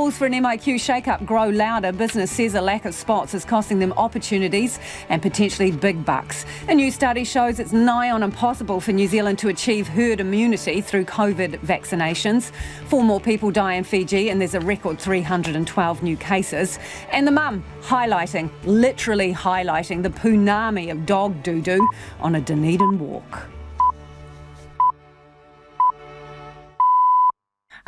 Calls for an MIQ shake-up grow louder. Business says a lack of spots is costing them opportunities and potentially big bucks. A new study shows it's nigh on impossible for New Zealand to achieve herd immunity through COVID vaccinations. 4 more people die in Fiji and there's a record 312 new cases. And the mum literally highlighting the punami of dog doo-doo on a Dunedin walk.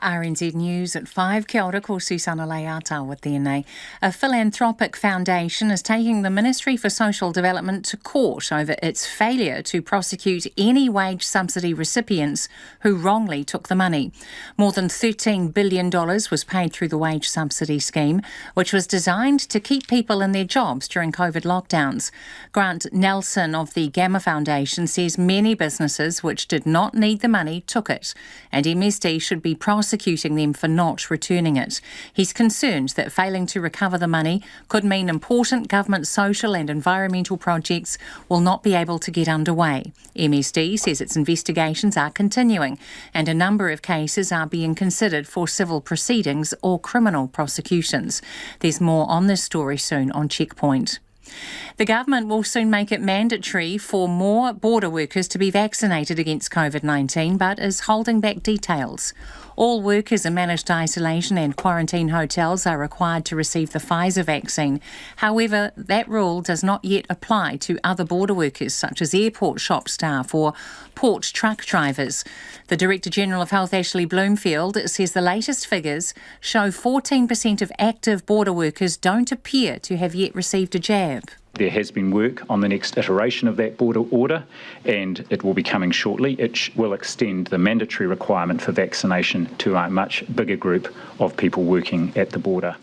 RNZ News at 5. Kia ora, ko Susana Leata with tēnei. A philanthropic foundation is taking the Ministry for Social Development to court over its failure to prosecute any wage subsidy recipients who wrongly took the money. More than $13 billion was paid through the wage subsidy scheme, which was designed to keep people in their jobs during COVID lockdowns. Grant Nelson of the Gamma Foundation says many businesses which did not need the money took it, and MSD should be prosecuting them for not returning it. He's concerned that failing to recover the money could mean important government social and environmental projects will not be able to get underway. MSD says its investigations are continuing and a number of cases are being considered for civil proceedings or criminal prosecutions. There's more on this story soon on Checkpoint. The government will soon make it mandatory for more border workers to be vaccinated against COVID-19, but is holding back details. All workers in managed isolation and quarantine hotels are required to receive the Pfizer vaccine. However, that rule does not yet apply to other border workers such as airport shop staff or port truck drivers. The Director General of Health, Ashley Bloomfield, says the latest figures show 14% of active border workers don't appear to have yet received a jab. There has been work on the next iteration of that border order, and it will be coming shortly. It will extend the mandatory requirement for vaccination to a much bigger group of people working at the border.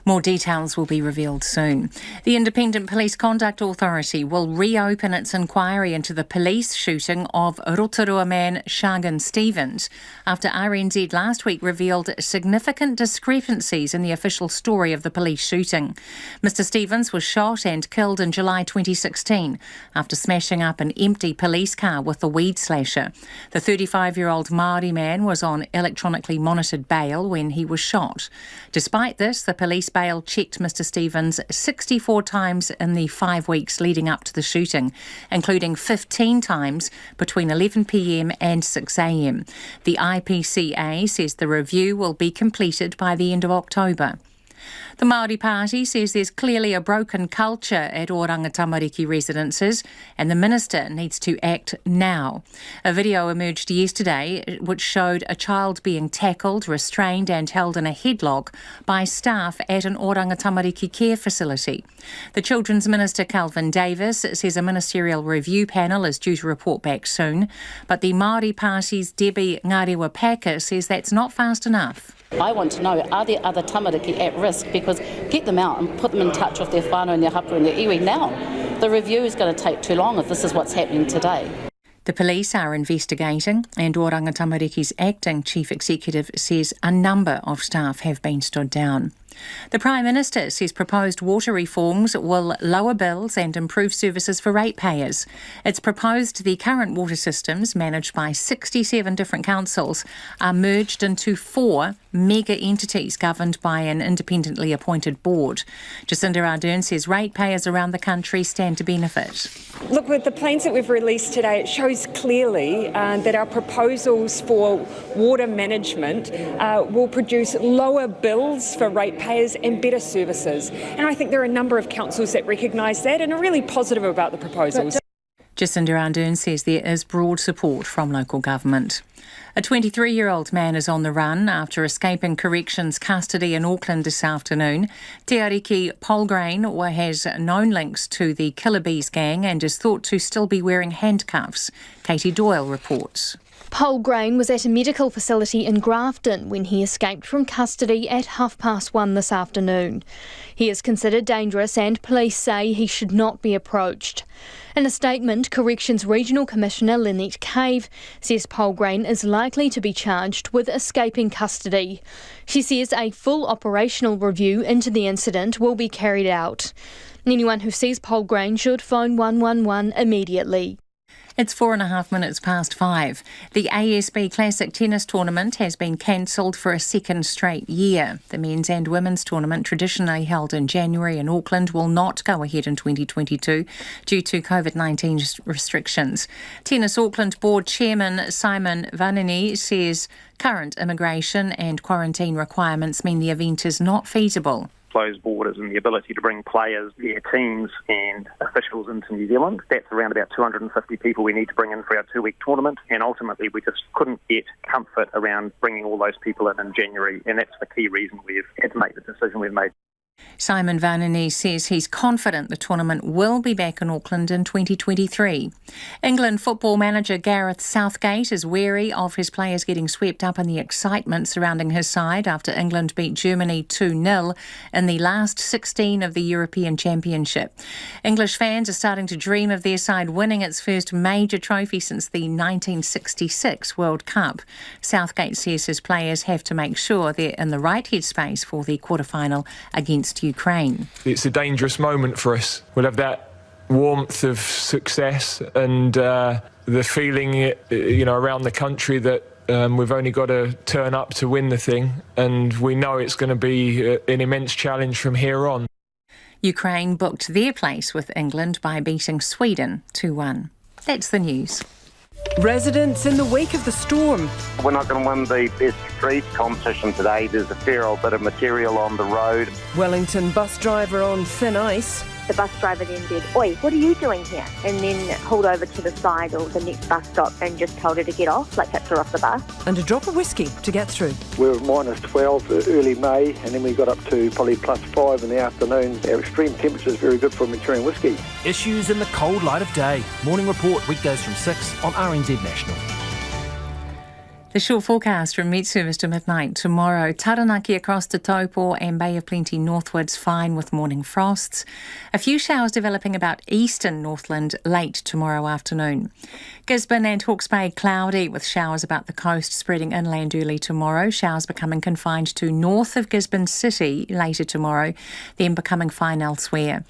More details will be revealed soon. The Independent Police Conduct Authority will reopen its inquiry into the police shooting of Rotorua man Shargin Stephens after RNZ last week revealed significant discrepancies in the official story of the police shooting. Mr Stephens was shot and killed in July 2016 after smashing up an empty police car with a weed slasher. The 35-year-old Māori man was on electronically monitored bail when he was shot. Despite this, the police bail checked Mr Stephens 64 times in the 5 weeks leading up to the shooting, including 15 times between 11pm and 6am. The IPCA says the review will be completed by the end of October. The Māori Party says there's clearly a broken culture at Oranga Tamariki residences and the Minister needs to act now. A video emerged yesterday which showed a child being tackled, restrained and held in a headlock by staff at an Oranga Tamariki care facility. The Children's Minister Calvin Davis says a ministerial review panel is due to report back soon, but the Māori Party's Debbie Ngarewa-Packer says that's not fast enough. I want to know, are there other tamariki at risk? Because get them out and put them in touch with their whānau and their hapura and their iwi now. The review is going to take too long if this is what's happening today. The police are investigating and Oranga Tamariki's acting chief executive says a number of staff have been stood down. The Prime Minister says proposed water reforms will lower bills and improve services for ratepayers. It's proposed the current water systems, managed by 67 different councils, are merged into 4 mega entities governed by an independently appointed board. Jacinda Ardern says ratepayers around the country stand to benefit. Look, with the plans that we've released today, it shows clearly that our proposals for water management will produce lower bills for ratepayers and better services. And I think there are a number of councils that recognise that and are really positive about the proposals. Jacinda Ardern says there is broad support from local government. A 23-year-old man is on the run after escaping corrections custody in Auckland this afternoon. Te Ariki Polgrain has known links to the Killer Bees gang and is thought to still be wearing handcuffs. Katie Doyle reports. Polgrain was at a medical facility in Grafton when he escaped from custody at 1:30 this afternoon. He is considered dangerous and police say he should not be approached. In a statement, Corrections Regional Commissioner Lynette Cave says Polgrain is likely to be charged with escaping custody. She says a full operational review into the incident will be carried out. Anyone who sees Polgrain should phone 111 immediately. It's 5:04. The ASB Classic Tennis Tournament has been cancelled for a second straight year. The men's and women's tournament, traditionally held in January in Auckland, will not go ahead in 2022 due to COVID-19 restrictions. Tennis Auckland Board Chairman Simon Vanini says current immigration and quarantine requirements mean the event is not feasible. Closed borders and the ability to bring players, their teams and officials into New Zealand. That's around about 250 people we need to bring in for our 2-week tournament, and ultimately we just couldn't get comfort around bringing all those people in January, and that's the key reason we've had to make the decision we've made. Simon Vanini says he's confident the tournament will be back in Auckland in 2023. England football manager Gareth Southgate is wary of his players getting swept up in the excitement surrounding his side after England beat Germany 2-0 in the last 16 of the European Championship. English fans are starting to dream of their side winning its first major trophy since the 1966 World Cup. Southgate says his players have to make sure they're in the right headspace for the quarter-final against Ukraine. It's a dangerous moment for us. We'll have that warmth of success and the feeling, around the country that we've only got to turn up to win the thing, and we know it's going to be an immense challenge from here on. Ukraine booked their place with England by beating Sweden 2-1. That's the news. Residents in the wake of the storm. We're not going to win the best street competition today. There's a fair old bit of material on the road. Wellington bus driver on thin ice. The bus driver then said, "Oi, what are you doing here?" And then pulled over to the side or the next bus stop and just told her to get off, like tipped her off the bus. And a drop of whiskey to get through. We were -12 early May, and then we got up to probably +5 in the afternoon. Our extreme temperature is very good for maturing whiskey. Issues in the cold light of day. Morning Report weekdays from 6 on RNZ National. The short forecast from Met Service to midnight tomorrow. Taranaki across to Taupo and Bay of Plenty northwards, fine with morning frosts. A few showers developing about eastern Northland late tomorrow afternoon. Gisborne and Hawke's Bay cloudy with showers about the coast spreading inland early tomorrow. Showers becoming confined to north of Gisborne City later tomorrow, then becoming fine elsewhere.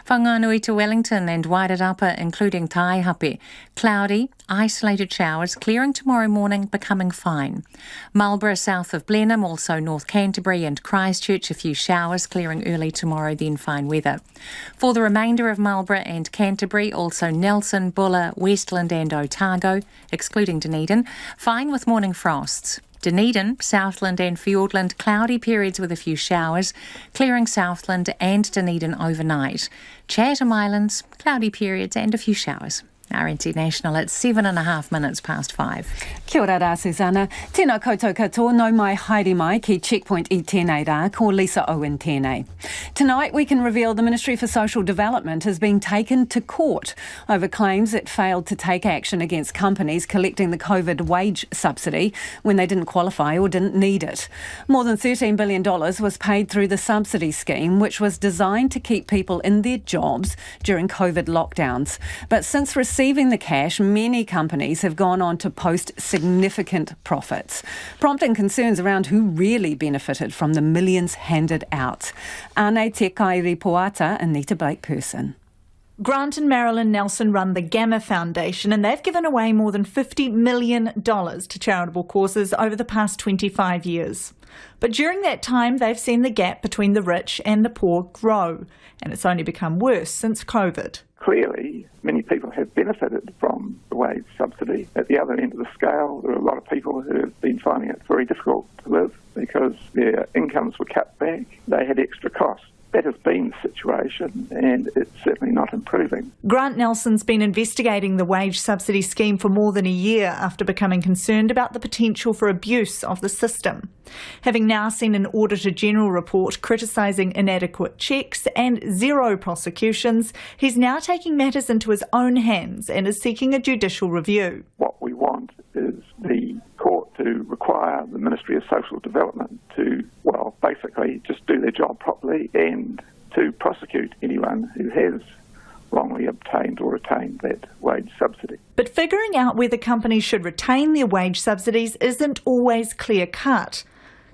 Whanganui to Wellington and Wairarapa including Taihape. Cloudy, isolated showers clearing tomorrow morning, becoming fine. Marlborough south of Blenheim, also North Canterbury and Christchurch, a few showers clearing early tomorrow, then fine weather. For the remainder of Marlborough and Canterbury, also Nelson, Buller, Westland and Otago, excluding Dunedin, fine with morning frosts. Dunedin, Southland and Fiordland, cloudy periods with a few showers, clearing Southland and Dunedin overnight. Chatham Islands, cloudy periods and a few showers. RNZ National at 5:07. Kia ora rā, Susanna. Tēnā koutou katoa, no mai haere mai ki Checkpoint I tēnei rā, ko Lisa Owen tēnei. Tonight we can reveal the Ministry for Social Development is being taken to court over claims it failed to take action against companies collecting the COVID wage subsidy when they didn't qualify or didn't need it. More than $13 billion was paid through the subsidy scheme, which was designed to keep people in their jobs during COVID lockdowns. But since receiving the cash, many companies have gone on to post significant profits, prompting concerns around who really benefited from the millions handed out. Ane te kairi poata, Anita Blake-Person. Grant and Marilyn Nelson run the Gamma Foundation, and they've given away more than $50 million to charitable causes over the past 25 years. But during that time, they've seen the gap between the rich and the poor grow, and it's only become worse since COVID. Clearly, many people have benefited from the wage subsidy. At the other end of the scale, there are a lot of people who have been finding it very difficult to live because their incomes were cut back. They had extra costs. That has been the situation, and it's certainly not improving. Grant Nelson's been investigating the wage subsidy scheme for more than a year after becoming concerned about the potential for abuse of the system. Having now seen an Auditor-General report criticising inadequate checks and zero prosecutions, he's now taking matters into his own hands and is seeking a judicial review. What we want is the court to require the Ministry of Social Development to, well, basically just do their job properly and to prosecute anyone who has wrongly obtained or retained that wage subsidy. But figuring out whether companies should retain their wage subsidies isn't always clear-cut.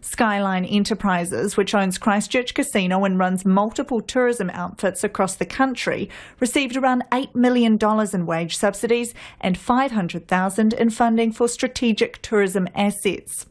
Skyline Enterprises, which owns Christchurch Casino and runs multiple tourism outfits across the country, received around $8 million in wage subsidies and $500,000 in funding for strategic tourism assets.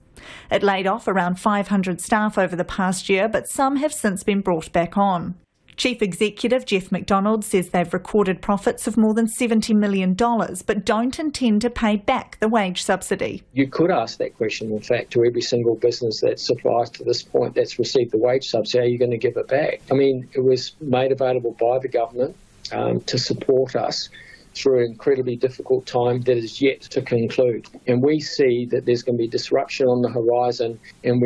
It laid off around 500 staff over the past year, but some have since been brought back on. Chief Executive Jeff McDonald says they've recorded profits of more than $70 million, but don't intend to pay back the wage subsidy. You could ask that question, in fact, to every single business that supplies to this point that's received the wage subsidy, are you going to give it back? I mean, it was made available by the government to support us through an incredibly difficult time that is yet to conclude. And we see that there's going to be disruption on the horizon, and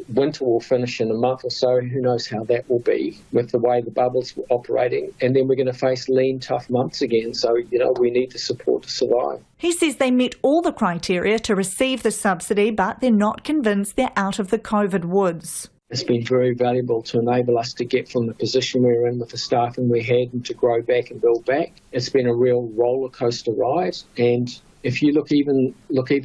winter will finish in a month or so. Who knows how that will be with the way the bubble's operating. And then we're going to face lean, tough months again. So, we need the support to survive. He says they met all the criteria to receive the subsidy, but they're not convinced they're out of the COVID woods. It's been very valuable to enable us to get from the position we were in with the staffing we had and to grow back and build back. It's been a real roller coaster ride, and if you look even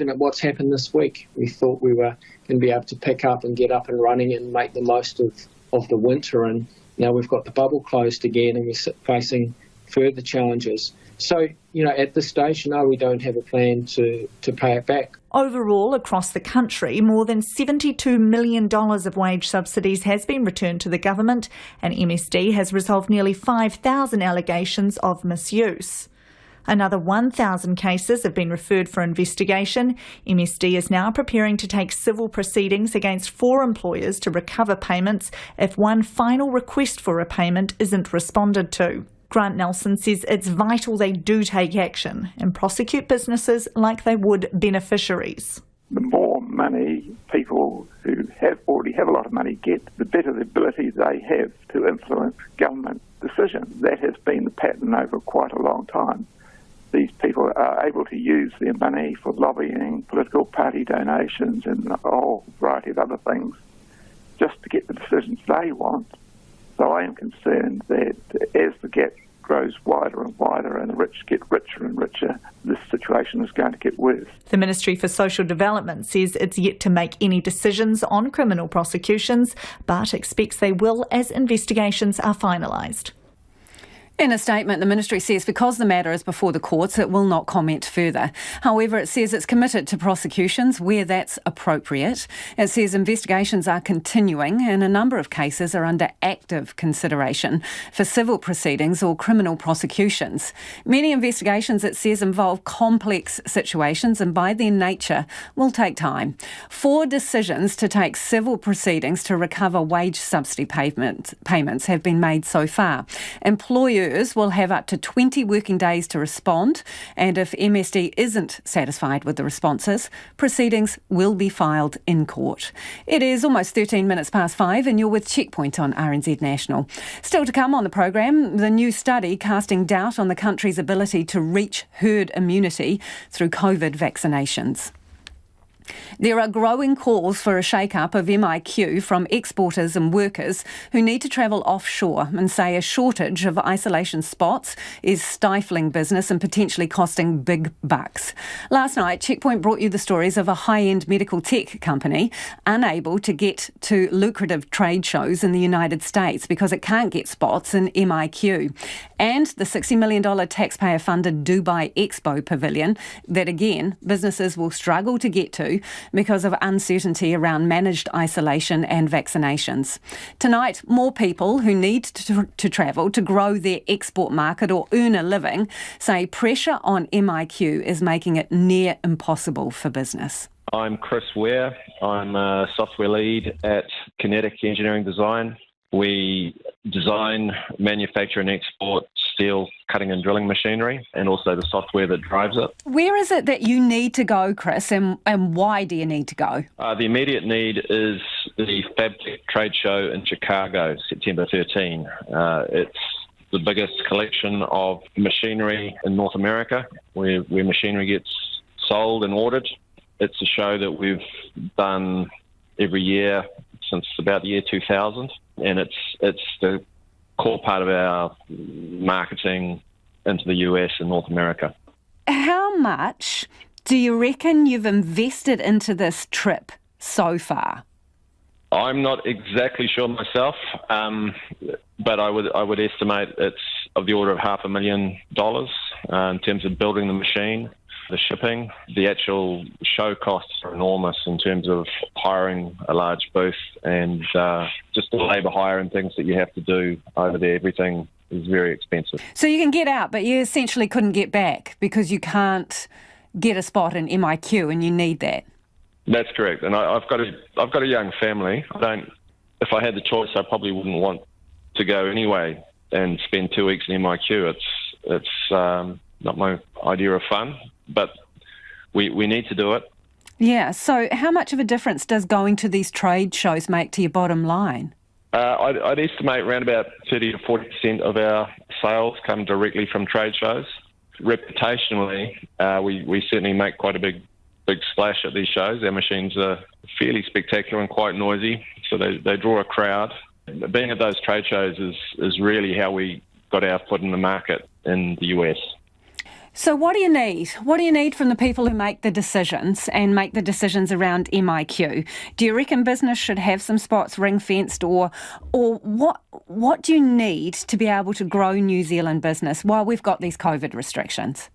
at what's happened this week, we thought we were going to be able to pick up and get up and running and make the most of the winter, and now we've got the bubble closed again and we're facing further challenges. So, at this stage, no, we don't have a plan to pay it back. Overall, across the country, more than $72 million of wage subsidies has been returned to the government, and MSD has resolved nearly 5,000 allegations of misuse. Another 1,000 cases have been referred for investigation. MSD is now preparing to take civil proceedings against 4 employers to recover payments if one final request for repayment isn't responded to. Grant Nelson says it's vital they do take action and prosecute businesses like they would beneficiaries. The more money people who already have a lot of money get, the better the ability they have to influence government decisions. That has been the pattern over quite a long time. These people are able to use their money for lobbying, political party donations and a whole variety of other things just to get the decisions they want. So I am concerned that as the gap grows wider and wider and the rich get richer and richer, this situation is going to get worse. The Ministry for Social Development says it's yet to make any decisions on criminal prosecutions, but expects they will as investigations are finalised. In a statement, the ministry says because the matter is before the courts, it will not comment further. However, it says it's committed to prosecutions where that's appropriate. It says investigations are continuing and a number of cases are under active consideration for civil proceedings or criminal prosecutions. Many investigations, it says, involve complex situations and by their nature will take time. 4 decisions to take civil proceedings to recover wage subsidy payments have been made so far. Employers will have up to 20 working days to respond, and if MSD isn't satisfied with the responses, proceedings will be filed in court. It is almost 13 minutes past 5 and you're with Checkpoint on RNZ National. Still to come on the program, the new study casting doubt on the country's ability to reach herd immunity through COVID vaccinations. There are growing calls for a shake-up of MIQ from exporters and workers who need to travel offshore and say a shortage of isolation spots is stifling business and potentially costing big bucks. Last night, Checkpoint brought you the stories of a high-end medical tech company unable to get to lucrative trade shows in the United States because it can't get spots in MIQ, and the $60 million taxpayer-funded Dubai Expo Pavilion that, again, businesses will struggle to get to because of uncertainty around managed isolation and vaccinations. Tonight, more people who need to travel to grow their export market or earn a living say pressure on MIQ is making it near impossible for business. I'm Chris Ware. I'm a software lead at Kinetic Engineering Design. We design, manufacture and export steel cutting and drilling machinery and also the software that drives it. Where is it that you need to go, Chris, and why do you need to go? The immediate need is the FabTech trade show in Chicago, September 13. It's the biggest collection of machinery in North America where machinery gets sold and ordered. It's a show that we've done every year since about the year 2000, and it's the core part of our marketing into the US and North America. How much do you reckon you've invested into this trip so far? I'm not exactly sure myself, but I would estimate it's of the order of $500,000 in terms of building the machine, the shipping. The actual show costs are enormous in terms of hiring a large booth and just the labour hire and things that you have to do over there. Everything is very expensive. So you can get out, but you essentially couldn't get back because you can't get a spot in MIQ and you need that. That's correct, and I've got a young family. If I had the choice, I probably wouldn't want to go anyway and spend 2 weeks in MIQ. It's not my idea of fun, but we need to do it. Yeah. So how much of a difference does going to these trade shows make to your bottom line? I'd estimate around about 30 to 40% of our sales come directly from trade shows. Reputationally, we certainly make quite a big splash at these shows. Our machines are fairly spectacular and quite noisy, so they draw a crowd. Being at those trade shows is really how we got our foot in the market in the US. So what do you need? What do you need from the people who make the decisions and make the decisions around MIQ? Do you reckon business should have some spots ring-fenced, or what do you need to be able to grow New Zealand business while we've got these COVID restrictions?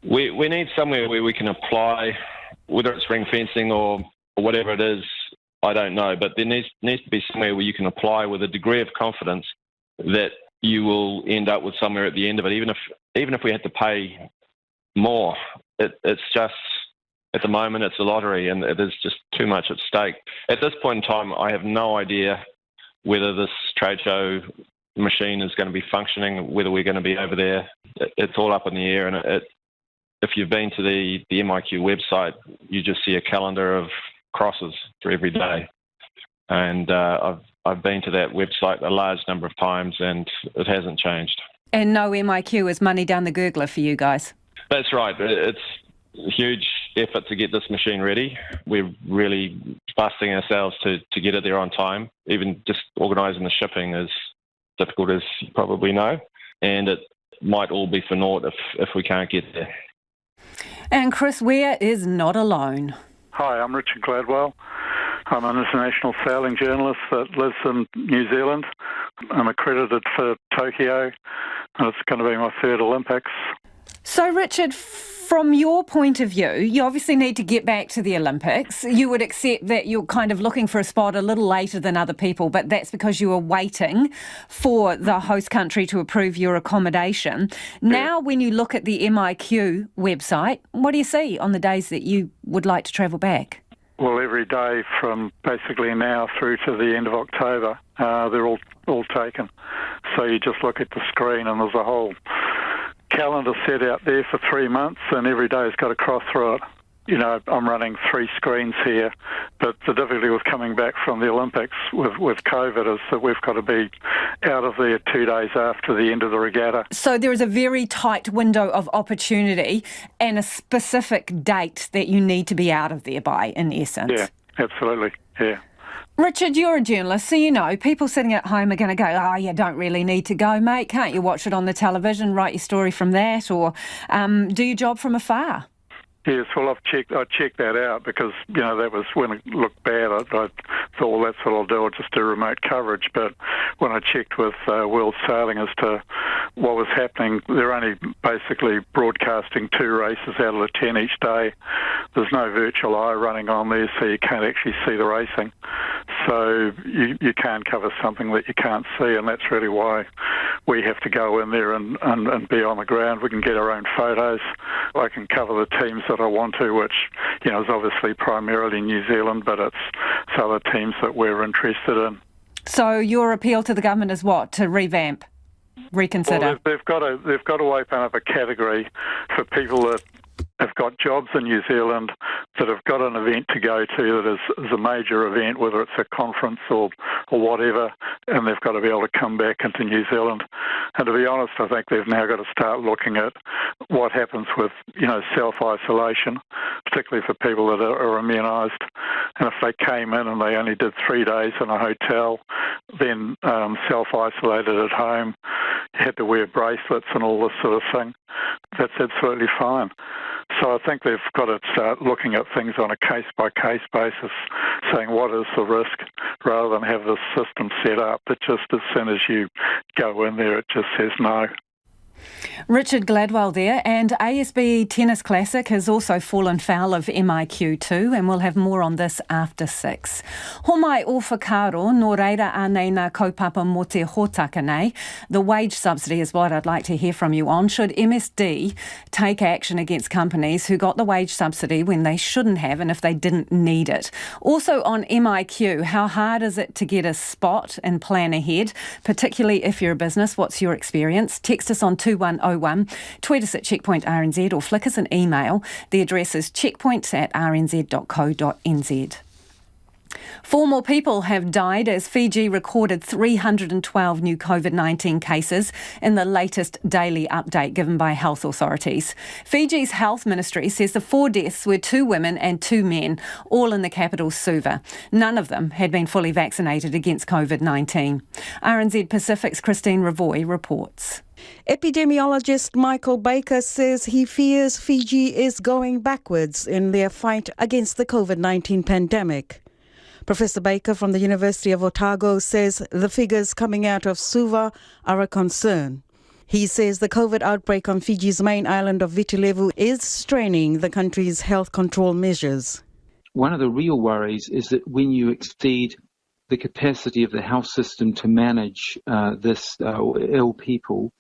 We need somewhere where we can apply, whether it's ring fencing or whatever it is, I don't know, but there needs to be somewhere where you can apply with a degree of confidence that you will end up with somewhere at the end of it, even if we had to pay more. It's just, at the moment, it's a lottery and it is just too much at stake. At this point in time, I have no idea whether this trade show machine is going to be functioning, whether we're going to be over there. It's all up in the air, and if you've been to the MIQ website, you just see a calendar of crosses for every day. And I've been to that website a large number of times, and it hasn't changed. And no MIQ is money down the gurgler for you guys. That's right. It's a huge effort to get this machine ready. We're really busting ourselves to get it there on time. Even just organising the shipping is difficult, as you probably know. And it might all be for naught if we can't get there. And Chris Ware is not alone. Hi, I'm Richard Gladwell. I'm an international sailing journalist that lives in New Zealand. I'm accredited for Tokyo, and it's going to be my third Olympics. So, Richard, from your point of view, you obviously need to get back to the Olympics. You would accept that you're kind of looking for a spot a little later than other people, but that's because you were waiting for the host country to approve your accommodation. Now, when you look at the MIQ website, what do you see on the days that you would like to travel back? Well, every day from basically now through to the end of October, they're all taken. So you just look at the screen and there's a whole calendar set out there for 3 months, and every day's got a cross through it. You know, I'm running 3 screens here, but the difficulty with coming back from the Olympics with COVID is that we've got to be out of there 2 days after the end of the regatta. So there is a very tight window of opportunity and a specific date that you need to be out of there by, in essence. Yeah, absolutely, yeah. Richard, you're a journalist, so you know people sitting at home are going to go, oh, you don't really need to go, mate. Can't you watch it on the television, write your story from that, or do your job from afar? Yes, well, I checked that out because, you know, that was when it looked bad. I thought, well, that's what I'll do. I'll just do remote coverage. But when I checked with World Sailing as to what was happening, they're only basically broadcasting 2 races out of the 10 each day. There's no virtual eye running on there, so you can't actually see the racing. So you can't cover something that you can't see, and that's really why we have to go in there and be on the ground. We can get our own photos. I can cover the teams that I want to, which, you know, is obviously primarily New Zealand, but it's other teams that we're interested in. So your appeal to the government is what? To revamp, reconsider? Well, they've got to open up a category for people that have got jobs in New Zealand, that have got an event to go to that is a major event, whether it's a conference or whatever, and they've got to be able to come back into New Zealand. And to be honest, I think they've now got to start looking at what happens with, you know, self-isolation, particularly for people that are immunised. And if they came in and they only did 3 days in a hotel, then self-isolated at home, had to wear bracelets and all this sort of thing, that's absolutely fine. So I think they've got to start looking at things on a case-by-case basis, saying what is the risk, rather than have this system set up that just as soon as you go in there, it just says no. Richard Gladwell there, and ASB Tennis Classic has also fallen foul of MIQ too, and we'll have more on this after 6. Homai o whakaro, nō reira anei nā kaupapa mō te hōtaka nei. The wage subsidy is what I'd like to hear from you on. Should MSD take action against companies who got the wage subsidy when they shouldn't have and if they didn't need it? Also on MIQ, how hard is it to get a spot and plan ahead, particularly if you're a business? What's your experience? Text us on 2101, tweet us at Checkpoint RNZ or flick us an email. The address is checkpoints@rnz.co.nz. 4 more people have died as Fiji recorded 312 new COVID-19 cases in the latest daily update given by health authorities. Fiji's health ministry says the 4 deaths were 2 women and 2 men, all in the capital Suva. None of them had been fully vaccinated against COVID-19. RNZ Pacific's Christine Ravoy reports. Epidemiologist Michael Baker says he fears Fiji is going backwards in their fight against the COVID-19 pandemic. Professor Baker from the University of Otago says the figures coming out of Suva are a concern. He says the COVID outbreak on Fiji's main island of Viti Levu is straining the country's health control measures. One of the real worries is that when you exceed the capacity of the health system to manage this ill people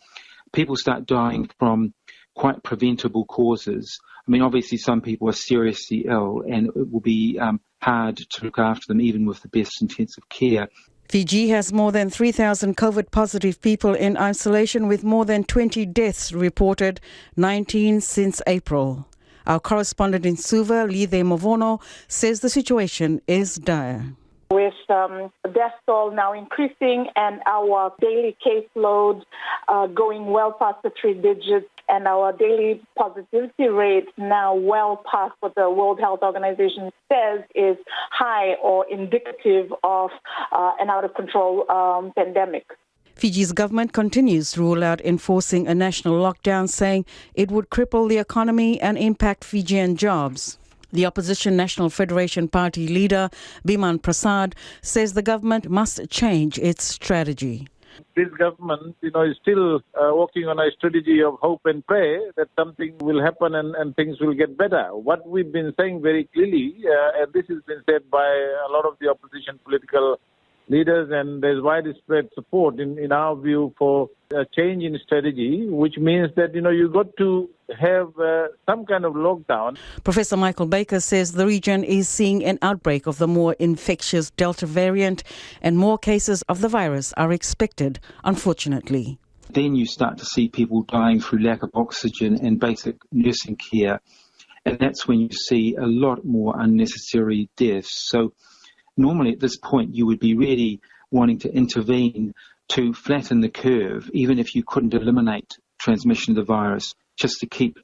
start dying from quite preventable causes. I mean, obviously some people are seriously ill and it will be hard to look after them even with the best intensive care. Fiji has more than 3,000 COVID-positive people in isolation with more than 20 deaths reported, 19 since April. Our correspondent in Suva, Lithe Movono, says the situation is dire. With death toll now increasing and our daily caseload going well past the 3 digits and our daily positivity rate now well past what the World Health Organization says is high or indicative of an out-of-control pandemic. Fiji's government continues to rule out enforcing a national lockdown, saying it would cripple the economy and impact Fijian jobs. The opposition National Federation Party leader, Biman Prasad, says the government must change its strategy. This government, is still working on a strategy of hope and prayer that something will happen and things will get better. What we've been saying very clearly, and this has been said by a lot of the opposition political leaders, and there's widespread support in our view for a change in strategy, which means that, you've got to have some kind of lockdown. Professor Michael Baker says the region is seeing an outbreak of the more infectious Delta variant and more cases of the virus are expected, unfortunately. Then you start to see people dying through lack of oxygen and basic nursing care, and that's when you see a lot more unnecessary deaths. So normally at this point you would be really wanting to intervene to flatten the curve, even if you couldn't eliminate transmission of the virus, just to keep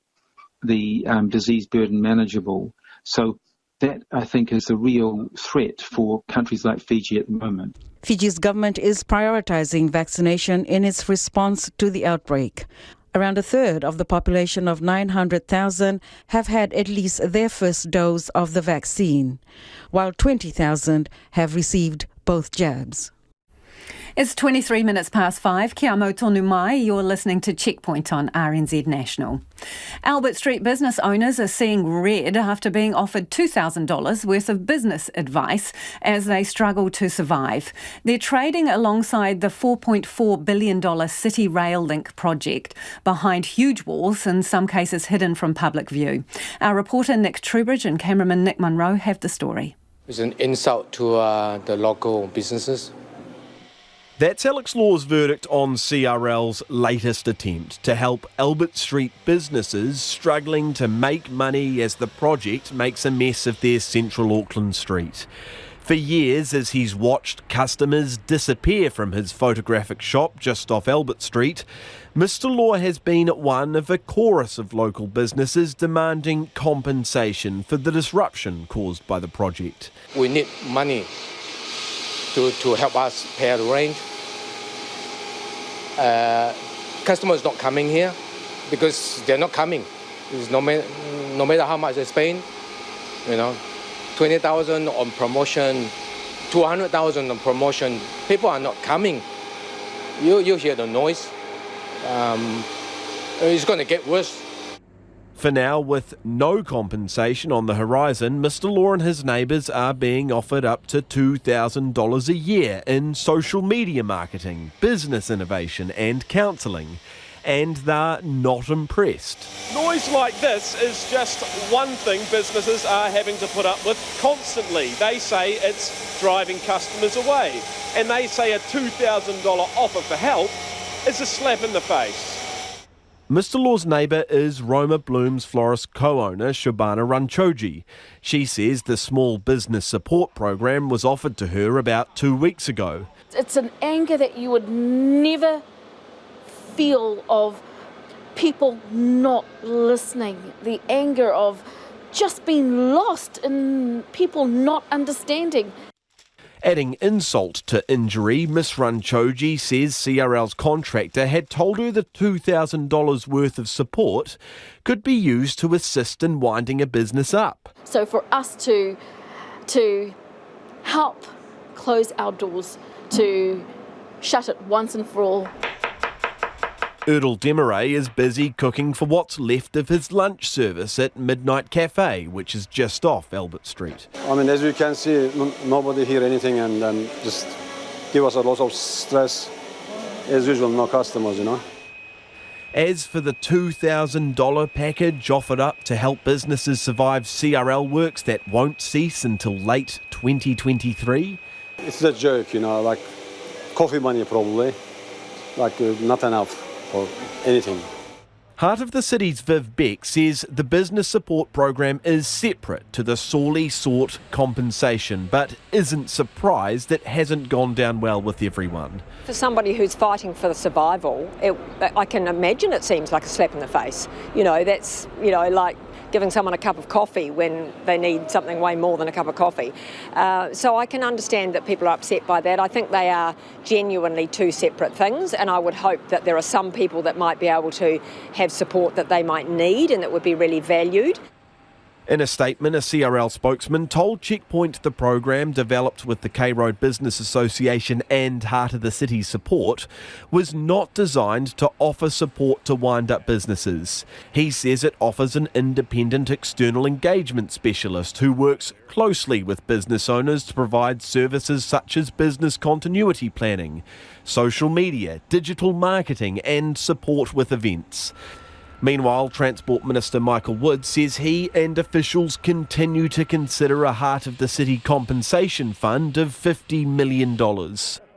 the disease burden manageable. So that, I think, is a real threat for countries like Fiji at the moment. Fiji's government is prioritising vaccination in its response to the outbreak. Around a third of the population of 900,000 have had at least their first dose of the vaccine, while 20,000 have received both jabs. It's 23 minutes past 5. Kia mau tonu mai. You're listening to Checkpoint on RNZ National. Albert Street business owners are seeing red after being offered $2,000 worth of business advice as they struggle to survive. They're trading alongside the $4.4 billion City Rail Link project behind huge walls, in some cases hidden from public view. Our reporter Nick Trubridge and cameraman Nick Munro have the story. It's an insult to the local businesses. That's Alex Law's verdict on CRL's latest attempt to help Albert Street businesses struggling to make money as the project makes a mess of their central Auckland street. For years, as he's watched customers disappear from his photographic shop just off Albert Street, Mr Law has been one of a chorus of local businesses demanding compensation for the disruption caused by the project. We need money to help us pay the rent. Customers not coming here because they're not coming. It's no matter how much they spend, 20,000 on promotion, 200,000 on promotion. People are not coming. You hear the noise. It's going to get worse. For now, with no compensation on the horizon, Mr. Law and his neighbours are being offered up to $2,000 a year in social media marketing, business innovation and counselling. And they're not impressed. Noise like this is just one thing businesses are having to put up with constantly. They say it's driving customers away. And they say a $2,000 offer for help is a slap in the face. Mr. Law's neighbour is Roma Bloom's florist co-owner Shobana Ranchoji. She says the small business support program was offered to her about 2 weeks ago. It's an anger that you would never feel of people not listening, the anger of just being lost and people not understanding. Adding insult to injury, Miss Ranchoji says CRL's contractor had told her the $2,000 worth of support could be used to assist in winding a business up. So for us to help close our doors, to shut it once and for all. Erdal Demaray is busy cooking for what's left of his lunch service at Midnight Cafe, which is just off Albert Street. I mean, as you can see, nobody hear anything and just give us a lot of stress. As usual, no customers, As for the $2,000 package offered up to help businesses survive CRL works that won't cease until late 2023. It's a joke, like coffee money probably, not enough for anything. Heart of the City's Viv Beck says the business support program is separate to the sorely sought compensation, but isn't surprised it hasn't gone down well with everyone. For somebody who's fighting for the survival, I can imagine it seems like a slap in the face. That's, like giving someone a cup of coffee when they need something way more than a cup of coffee. So I can understand that people are upset by that. I think they are genuinely two separate things, and I would hope that there are some people that might be able to have support that they might need and that would be really valued. In a statement, a CRL spokesman told Checkpoint the program, developed with the K Road Business Association and Heart of the City support, was not designed to offer support to wind up businesses. He says it offers an independent external engagement specialist who works closely with business owners to provide services such as business continuity planning, social media, digital marketing and support with events. Meanwhile, Transport Minister Michael Wood says he and officials continue to consider a Heart of the City compensation fund of $50 million.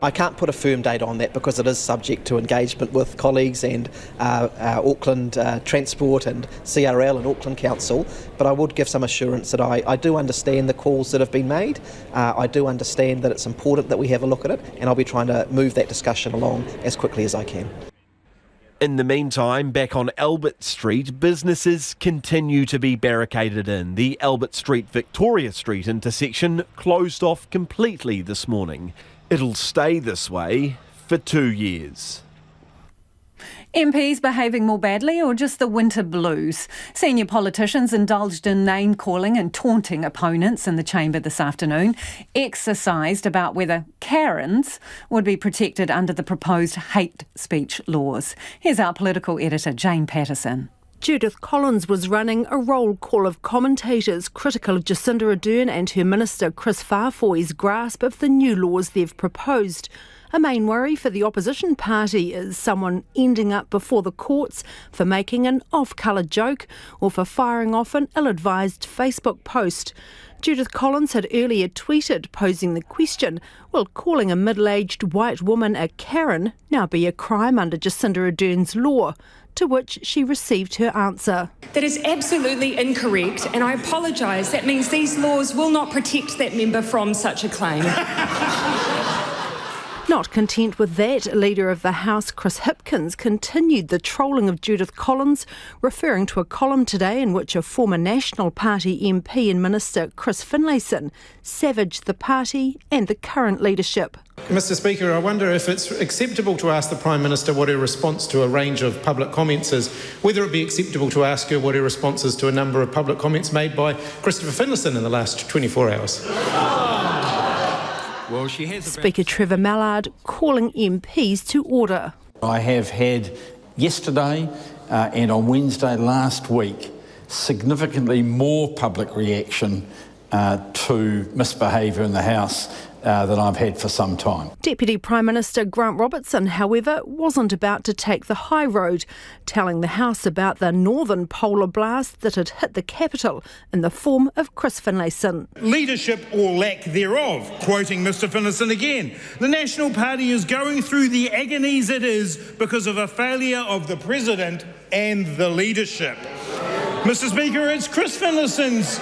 I can't put a firm date on that because it is subject to engagement with colleagues and Auckland Transport and CRL and Auckland Council, but I would give some assurance that I do understand the calls that have been made. I do understand that it's important that we have a look at it, and I'll be trying to move that discussion along as quickly as I can. In the meantime, back on Albert Street, businesses continue to be barricaded in. The Albert Street-Victoria Street intersection closed off completely this morning. It'll stay this way for 2 years. MPs behaving more badly or just the winter blues? Senior politicians indulged in name-calling and taunting opponents in the chamber this afternoon, exercised about whether Karens would be protected under the proposed hate speech laws. Here's our political editor, Jane Patterson. Judith Collins was running a roll call of commentators critical of Jacinda Ardern and her minister Chris Farfoy's grasp of the new laws they've proposed. A main worry for the opposition party is someone ending up before the courts for making an off-colour joke or for firing off an ill-advised Facebook post. Judith Collins had earlier tweeted posing the question, will calling a middle-aged white woman a Karen now be a crime under Jacinda Ardern's law? To which she received her answer. That is absolutely incorrect, and I apologise. That means these laws will not protect that member from such a claim. Not content with that, Leader of the House Chris Hipkins continued the trolling of Judith Collins, referring to a column today in which a former National Party MP and Minister, Chris Finlayson, savaged the party and the current leadership. Mr Speaker, I wonder if it's acceptable to ask the Prime Minister what her response to a range of public comments is, whether it be acceptable to ask her what her response is to a number of public comments made by Christopher Finlayson in the last 24 hours. Well, she has Speaker Trevor Mallard calling MPs to order. I have had yesterday and on Wednesday last week significantly more public reaction to misbehaviour in the House than I've had for some time. Deputy Prime Minister Grant Robertson, however, wasn't about to take the high road, telling the House about the northern polar blast that had hit the capital in the form of Chris Finlayson. Leadership or lack thereof, quoting Mr Finlayson again. The National Party is going through the agonies it is because of a failure of the President and the leadership. Mr Speaker, it's Chris Finlayson's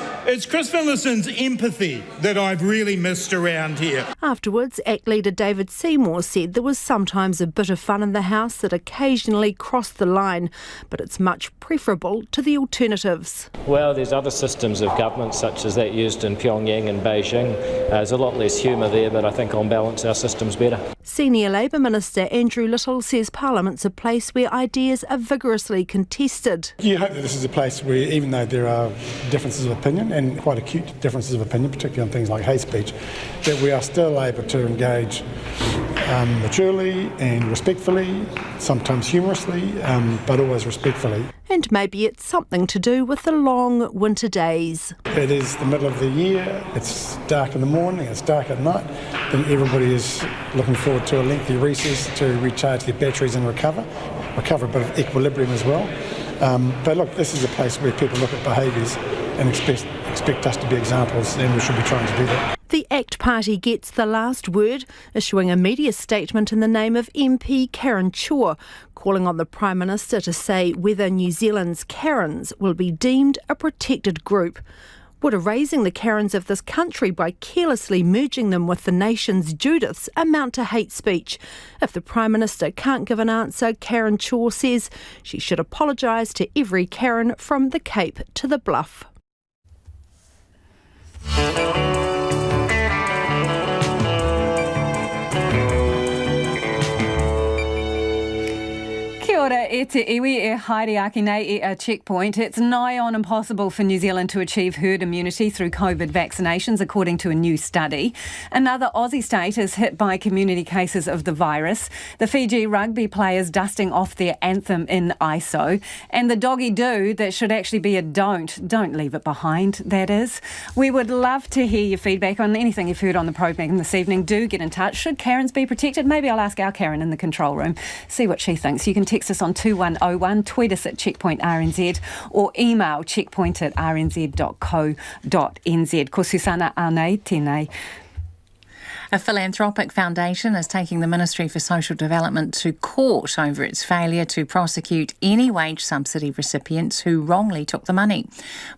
empathy that I've really missed around here. Afterwards, ACT leader David Seymour said there was sometimes a bit of fun in the House that occasionally crossed the line, but it's much preferable to the alternatives. Well, there's other systems of government such as that used in Pyongyang and Beijing. There's a lot less humour there, but I think on balance our system's better. Senior Labour Minister Andrew Little says Parliament's a place where ideas are vigorously contested. You hope that this is a place where, even though there are differences of opinion, and quite acute differences of opinion, particularly on things like hate speech, that we are still able to engage maturely and respectfully, sometimes humorously, but always respectfully. And maybe it's something to do with the long winter days. It is the middle of the year, it's dark in the morning, it's dark at night, then everybody is looking forward to a lengthy recess to recharge their batteries and recover a bit of equilibrium as well. But look, this is a place where people look at behaviours and expect us to be examples, and we should be trying to do that. The ACT Party gets the last word, issuing a media statement in the name of MP Karen Chor, calling on the Prime Minister to say whether New Zealand's Karens will be deemed a protected group. Would erasing the Karens of this country by carelessly merging them with the nation's Judiths amount to hate speech? If the Prime Minister can't give an answer, Karen Chor says she should apologise to every Karen from the Cape to the Bluff. Kia ora, e te iwi e haere ake nei e a checkpoint. It's nigh on impossible for New Zealand to achieve herd immunity through COVID vaccinations, according to a new study. Another Aussie state is hit by community cases of the virus. The Fiji rugby players dusting off their anthem in ISO. And the doggy do that should actually be a don't. Don't leave it behind, that is. We would love to hear your feedback on anything you've heard on the programme this evening. Do get in touch. Should Karens be protected? Maybe I'll ask our Karen in the control room, see what she thinks. You can text us on 2101, tweet us at Checkpoint RNZ, or email checkpoint@rnz.co.nz. Ko Susana Arnei, tēnei. A philanthropic foundation is taking the Ministry for Social Development to court over its failure to prosecute any wage subsidy recipients who wrongly took the money.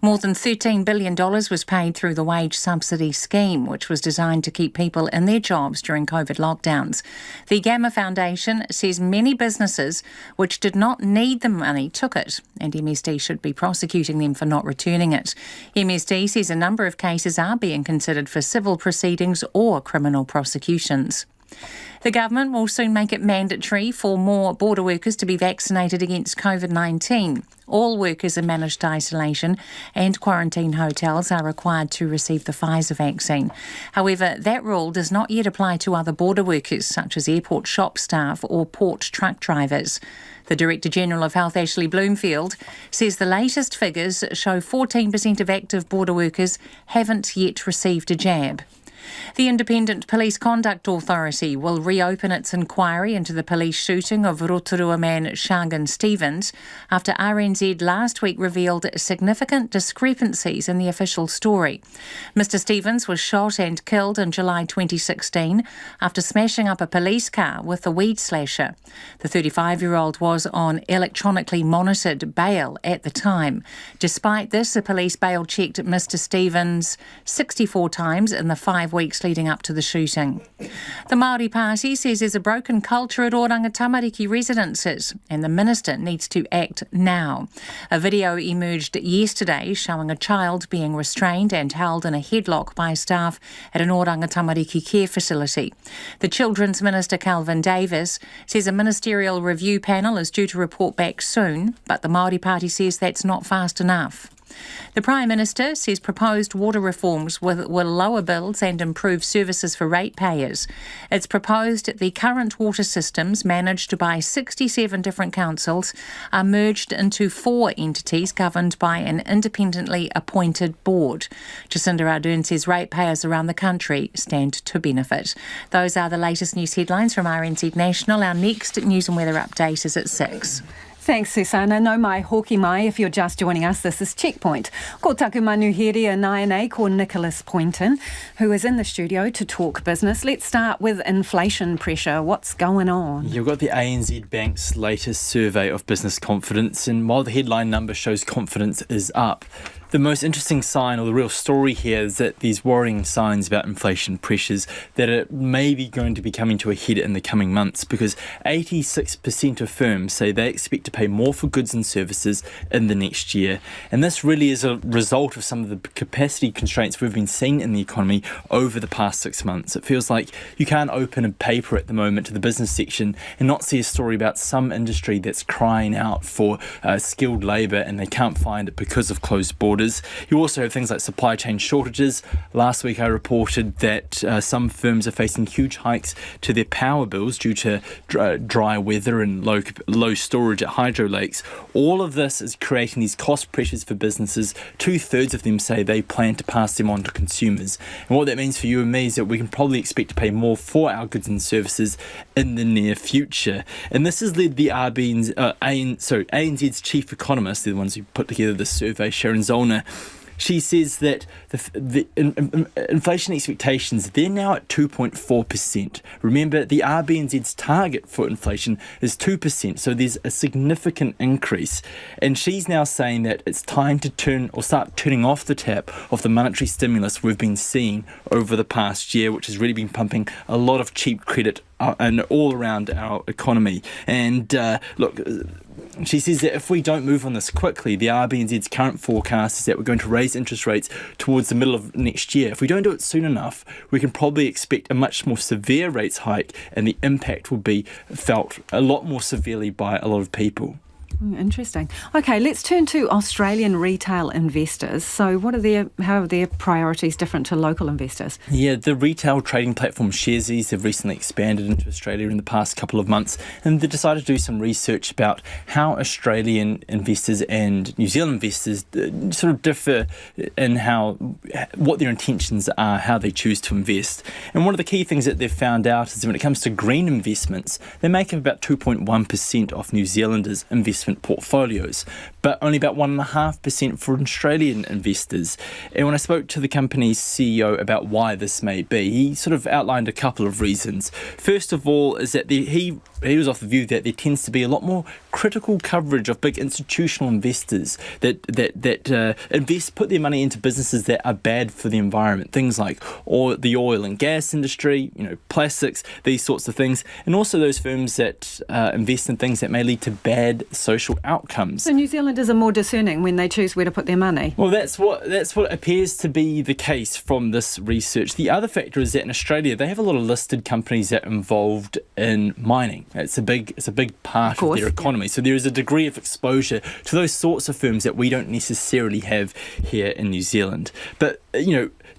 More than $13 billion was paid through the wage subsidy scheme, which was designed to keep people in their jobs during COVID lockdowns. The Gamma Foundation says many businesses which did not need the money took it, and MSD should be prosecuting them for not returning it. MSD says a number of cases are being considered for civil proceedings or criminal prosecutions. The government will soon make it mandatory for more border workers to be vaccinated against COVID-19. All workers in managed isolation and quarantine hotels are required to receive the Pfizer vaccine. However, that rule does not yet apply to other border workers, such as airport shop staff or port truck drivers. The Director-General of Health, Ashley Bloomfield, says the latest figures show 14% of active border workers haven't yet received a jab. The Independent Police Conduct Authority will reopen its inquiry into the police shooting of Rotorua man Shargin Stephens after RNZ last week revealed significant discrepancies in the official story. Mr Stephens was shot and killed in July 2016 after smashing up a police car with a weed slasher. The 35-year-old was on electronically monitored bail at the time. Despite this, the police bail checked Mr Stephens 64 times in the 5 weeks weeks leading up to the shooting. The Māori Party says there's a broken culture at Oranga Tamariki residences and the minister needs to act now. A video emerged yesterday showing a child being restrained and held in a headlock by staff at an Oranga Tamariki care facility. The Children's Minister Calvin Davis says a ministerial review panel is due to report back soon, but the Māori Party says that's not fast enough. The Prime Minister says proposed water reforms will lower bills and improve services for ratepayers. It's proposed the current water systems, managed by 67 different councils, are merged into 4 entities governed by an independently appointed board. Jacinda Ardern says ratepayers around the country stand to benefit. Those are the latest news headlines from RNZ National. Our next news and weather update is at 6. Thanks, Susana. No mai hoki mai. If you're just joining us, this is Checkpoint. Ko taku manuheria nai ko Nicholas Poynton, who is in the studio to talk business. Let's start with inflation pressure. What's going on? You've got the ANZ Bank's latest survey of business confidence, and while the headline number shows confidence is up, the most interesting sign, or the real story here, is that these worrying signs about inflation pressures that are maybe going to be coming to a head in the coming months, because 86% of firms say they expect to pay more for goods and services in the next year. And this really is a result of some of the capacity constraints we've been seeing in the economy over the past 6 months. It feels like you can't open a paper at the moment to the business section and not see a story about some industry that's crying out for skilled labour and they can't find it because of closed borders. You also have things like supply chain shortages. Last week I reported that some firms are facing huge hikes to their power bills due to dry weather and low storage at hydro lakes. All of this is creating these cost pressures for businesses. 2/3 of them say they plan to pass them on to consumers. And what that means for you and me is that we can probably expect to pay more for our goods and services in the near future. And this has led the ANZ's chief economist, the ones who put together this survey, Sharon Zollner. She says that the inflation expectations, they're now at 2.4%. Remember, the RBNZ's target for inflation is 2%, so there's a significant increase. And she's now saying that it's time to start turning off the tap of the monetary stimulus we've been seeing over the past year, which has really been pumping a lot of cheap credit and all around our economy. And look, she says that if we don't move on this quickly, the RBNZ's current forecast is that we're going to raise interest rates towards the middle of next year. If we don't do it soon enough, we can probably expect a much more severe rates hike, and the impact will be felt a lot more severely by a lot of people. Interesting. Okay, let's turn to Australian retail investors. So how are their priorities different to local investors? Yeah, the retail trading platform Sharesies have recently expanded into Australia in the past couple of months, and they decided to do some research about how Australian investors and New Zealand investors sort of differ in what their intentions are, how they choose to invest. And one of the key things that they've found out is when it comes to green investments, they make up about 2.1% of New Zealanders' investment portfolios, but only about 1.5% for Australian investors. And when I spoke to the company's CEO about why this may be, he sort of outlined a couple of reasons. First of all is that he was of the view that there tends to be a lot more critical coverage of big institutional investors that put their money into businesses that are bad for the environment, things like the oil and gas industry, plastics, these sorts of things, and also those firms that invest in things that may lead to bad social outcomes. So New Zealanders are more discerning when they choose where to put their money? Well, that's what appears to be the case from this research. The other factor is that in Australia, they have a lot of listed companies that are involved in mining. It's a big part of their economy. So there is a degree of exposure to those sorts of firms that we don't necessarily have here in New Zealand. But,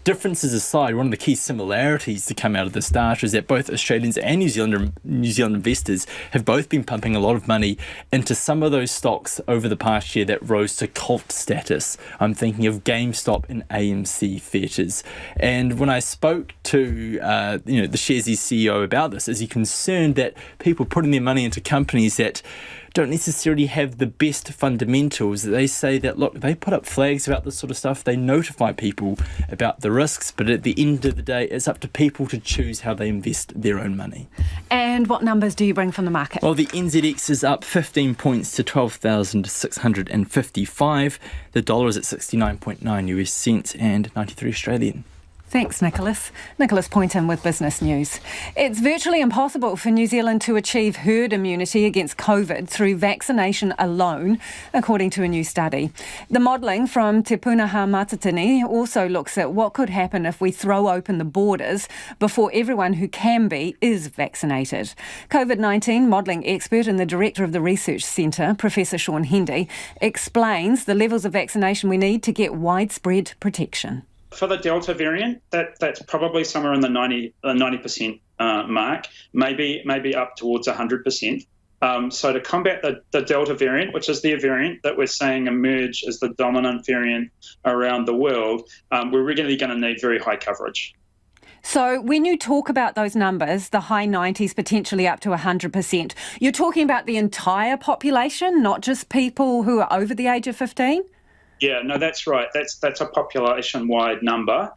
differences aside, one of the key similarities to come out of this data is that both Australians and New Zealand investors have both been pumping a lot of money into some of those stocks over the past year that rose to cult status. I'm thinking of GameStop and AMC Theatres. And when I spoke to the Sharesies CEO about this, is he concerned that people putting their money into companies that don't necessarily have the best fundamentals. They say that, look, they put up flags about this sort of stuff, they notify people about the risks, but at the end of the day, it's up to people to choose how they invest their own money. And what numbers do you bring from the market? Well, the NZX is up 15 points to 12,655. The dollar is at 69.9 US cents and 93 Australian. Thanks, Nicholas. Nicholas Poynton with Business News. It's virtually impossible for New Zealand to achieve herd immunity against COVID through vaccination alone, according to a new study. The modelling from Te Punaha Matatini also looks at what could happen if we throw open the borders before everyone who can be is vaccinated. COVID-19 modelling expert and the director of the Research Centre, Professor Sean Hendy, explains the levels of vaccination we need to get widespread protection. For the Delta variant, that's probably somewhere in the 90% mark, maybe up towards 100%. So to combat the Delta variant, which is the variant that we're seeing emerge as the dominant variant around the world, we're really going to need very high coverage. So when you talk about those numbers, the high 90s, potentially up to 100%, you're talking about the entire population, not just people who are over the age of 15? Yeah, no, that's right. That's a population-wide number.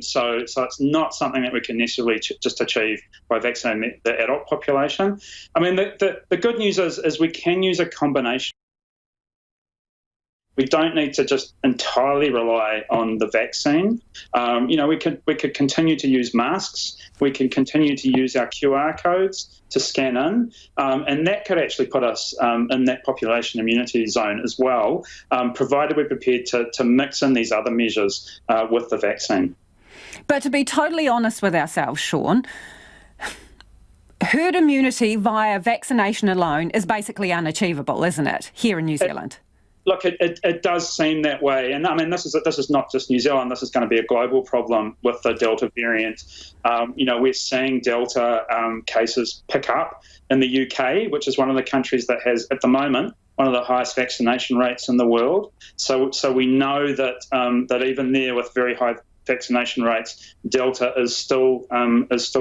So it's not something that we can necessarily just achieve by vaccinating the adult population. I mean, the good news is we can use a combination. We don't need to just entirely rely on the vaccine. We could continue to use masks. We can continue to use our QR codes to scan in, and that could actually put us in that population immunity zone as well, provided we're prepared to mix in these other measures with the vaccine. But to be totally honest with ourselves, Sean, herd immunity via vaccination alone is basically unachievable, isn't it, here in New Zealand? Look, it does seem that way, and I mean this is not just New Zealand. This is going to be a global problem with the Delta variant. We're seeing Delta cases pick up in the UK, which is one of the countries that has at the moment one of the highest vaccination rates in the world. So we know that that even there with very high vaccination rates, Delta is still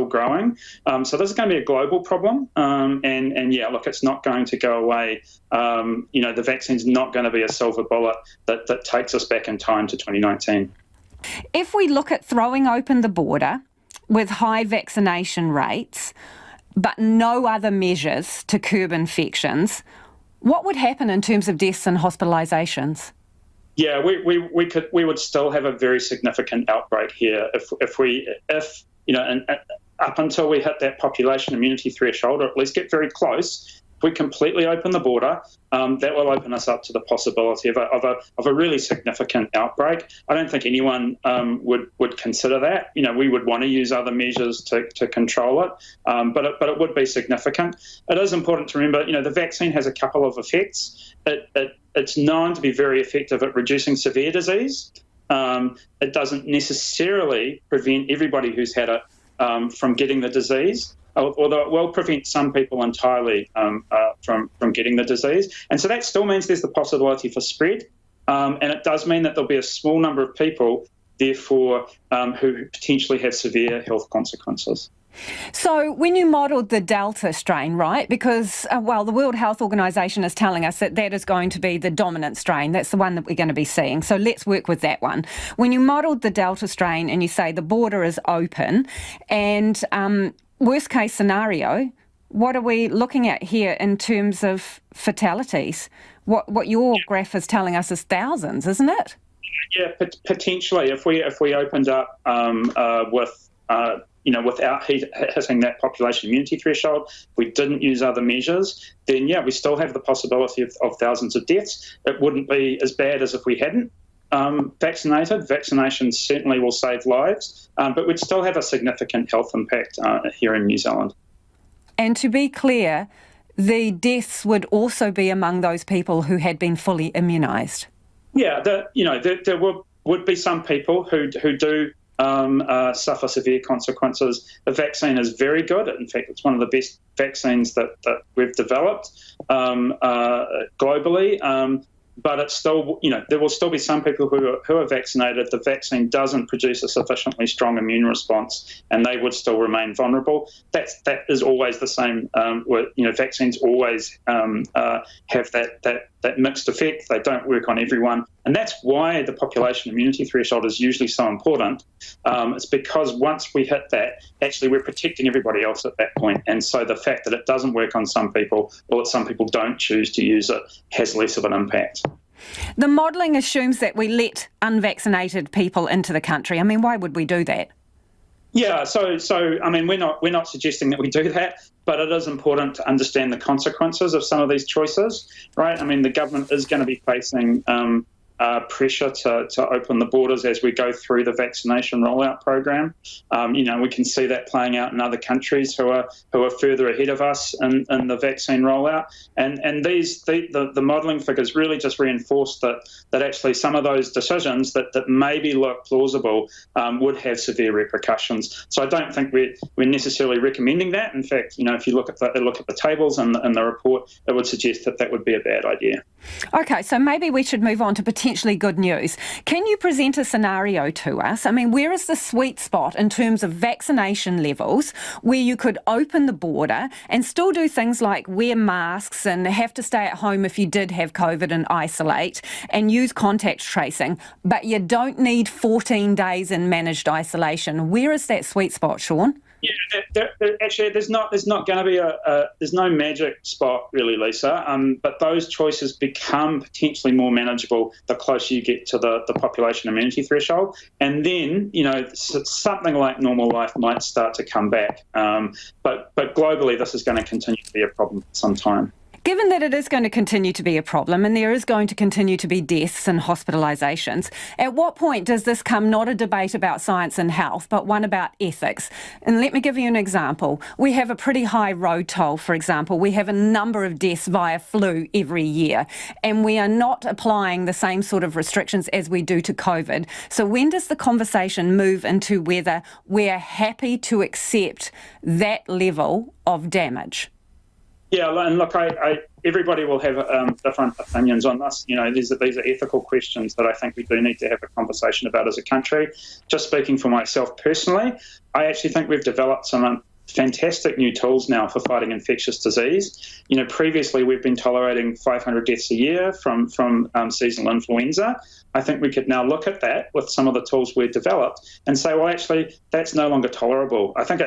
growing. So this is going to be a global problem. And yeah, look, it's not going to go away. The vaccine's not going to be a silver bullet that takes us back in time to 2019. If we look at throwing open the border with high vaccination rates, but no other measures to curb infections, what would happen in terms of deaths and hospitalisations? Yeah, we would still have a very significant outbreak here if up until we hit that population immunity threshold, or at least get very close. If we completely open the border, that will open us up to the possibility of a really significant outbreak. I don't think anyone would consider that. We would want to use other measures to control it, but it would be significant. It is important to remember, the vaccine has a couple of effects. It's known to be very effective at reducing severe disease. It doesn't necessarily prevent everybody who's had it from getting the disease, although it will prevent some people entirely from getting the disease. And so that still means there's the possibility for spread. And it does mean that there'll be a small number of people, therefore, who potentially have severe health consequences. So when you modelled the Delta strain, right, because, the World Health Organisation is telling us that is going to be the dominant strain. That's the one that we're going to be seeing. So let's work with that one. When you modelled the Delta strain and you say the border is open and worst case scenario, what are we looking at here in terms of fatalities? What your graph is telling us is thousands, isn't it? Yeah, potentially. If we opened up without hitting that population immunity threshold, if we didn't use other measures, then yeah, we still have the possibility of thousands of deaths. It wouldn't be as bad as if we hadn't vaccinated. Vaccination certainly will save lives, but we'd still have a significant health impact here in New Zealand. And to be clear, the deaths would also be among those people who had been fully immunised. Yeah, there would be some people who do suffer severe consequences. The vaccine is very good. In fact, it's one of the best vaccines that we've developed globally. But it's still, there will still be some people who are vaccinated. The vaccine doesn't produce a sufficiently strong immune response, and they would still remain vulnerable. That is always the same. Vaccines always have that mixed effect. They don't work on everyone, and that's why the population immunity threshold is usually so important. It's because once we hit that, actually we're protecting everybody else at that point. And so the fact that it doesn't work on some people, or that some people don't choose to use it, has less of an impact. The modelling assumes that we let unvaccinated people into the country. I mean, why would we do that? Yeah, so I mean, we're not suggesting that we do that, but it is important to understand the consequences of some of these choices, right? I mean, the government is going to be facing pressure to open the borders as we go through the vaccination rollout program. We can see that playing out in other countries who are further ahead of us in the vaccine rollout. And the modelling figures really just reinforce that actually some of those decisions that maybe look plausible would have severe repercussions. So I don't think we're necessarily recommending that. In fact, if you look at the tables and the report, it would suggest that would be a bad idea. Okay, so maybe we should move on to potentially good news. Can you present a scenario to us? I mean, where is the sweet spot in terms of vaccination levels where you could open the border and still do things like wear masks and have to stay at home if you did have COVID and isolate and use contact tracing, but you don't need 14 days in managed isolation? Where is that sweet spot, Sean? Yeah, actually, there's not going to be there's no magic spot really, Lisa. But those choices become potentially more manageable the closer you get to the population immunity threshold, and then something like normal life might start to come back. But globally, this is going to continue to be a problem for some time. Given that it is going to continue to be a problem and there is going to continue to be deaths and hospitalisations, at what point does this come not a debate about science and health, but one about ethics? And let me give you an example. We have a pretty high road toll, for example. We have a number of deaths via flu every year, and we are not applying the same sort of restrictions as we do to COVID. So when does the conversation move into whether we're happy to accept that level of damage? Yeah, and look, everybody will have different opinions on this. These are ethical questions that I think we do need to have a conversation about as a country. Just speaking for myself personally, I actually think we've developed some fantastic new tools now for fighting infectious disease. Previously we've been tolerating 500 deaths a year from seasonal influenza. I think we could now look at that with some of the tools we've developed and say, well, actually, that's no longer tolerable. I think,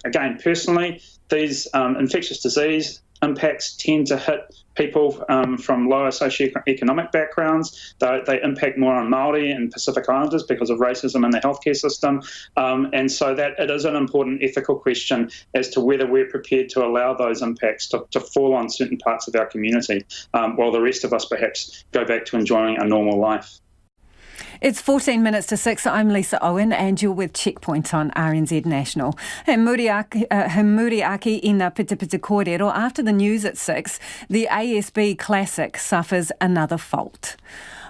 again, personally, these infectious disease impacts tend to hit people from lower socioeconomic backgrounds. They impact more on Māori and Pacific Islanders because of racism in the healthcare system. And so that it is an important ethical question as to whether we're prepared to allow those impacts to fall on certain parts of our community, while the rest of us perhaps go back to enjoying a normal life. It's 14 minutes to 6. I'm Lisa Owen and you're with Checkpoint on RNZ National. He muri aki ina pita pita kōrero. After the news at 6, the ASB Classic suffers another fault.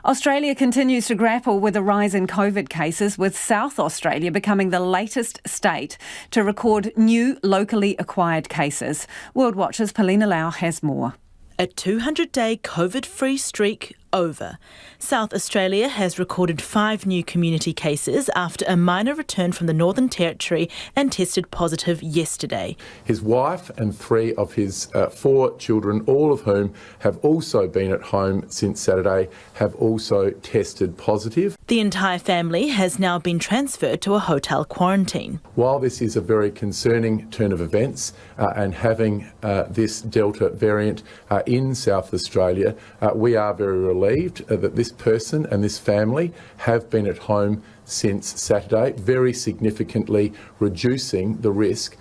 Australia continues to grapple with a rise in COVID cases, with South Australia becoming the latest state to record new locally acquired cases. World Watch's Paulina Lau has more. A 200-day COVID-free streak over. South Australia has recorded 5 new community cases after a miner returned from the Northern Territory and tested positive yesterday. His wife and 3 of his 4 children, all of whom have also been at home since Saturday, have also tested positive. The entire family has now been transferred to a hotel quarantine. While this is a very concerning turn of events and having this Delta variant in South Australia, we are very relieved that this person and this family have been at home since Saturday, very significantly reducing the risk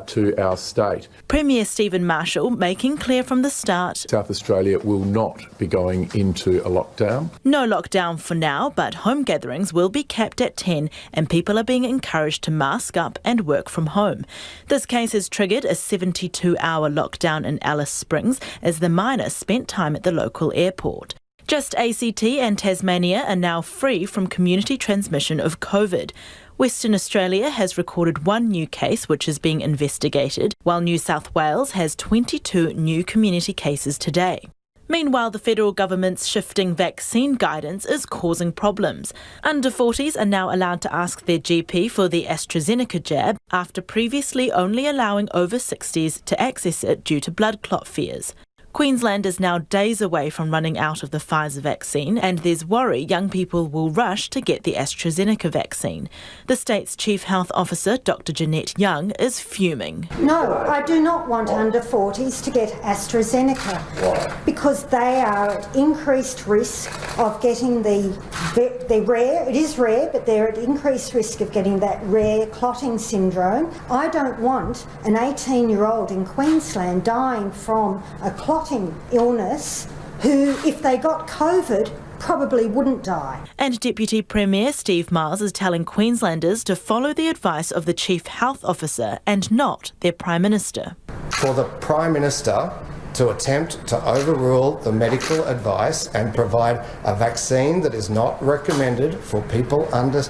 to our state. Premier Stephen Marshall making clear from the start, South Australia will not be going into a lockdown. No lockdown for now, but home gatherings will be capped at 10 and people are being encouraged to mask up and work from home. This case has triggered a 72-hour lockdown in Alice Springs as the miner spent time at the local airport. Just ACT and Tasmania are now free from community transmission of COVID. Western Australia has recorded 1 new case which is being investigated, while New South Wales has 22 new community cases today. Meanwhile, the federal government's shifting vaccine guidance is causing problems. Under 40s are now allowed to ask their GP for the AstraZeneca jab after previously only allowing over 60s to access it due to blood clot fears. Queensland is now days away from running out of the Pfizer vaccine, and there's worry young people will rush to get the AstraZeneca vaccine. The state's Chief Health Officer, Dr. Jeanette Young, is fuming. No, I do not want under 40s to get AstraZeneca. Why? Because they are at increased risk of getting they're rare, it is rare, but they're at increased risk of getting that rare clotting syndrome. I don't want an 18-year-old in Queensland dying from a clotting illness who, if they got COVID, probably wouldn't die. And Deputy Premier Steve Miles is telling Queenslanders to follow the advice of the Chief Health Officer and not their Prime Minister. For the Prime Minister to attempt to overrule the medical advice and provide a vaccine that is not recommended for people under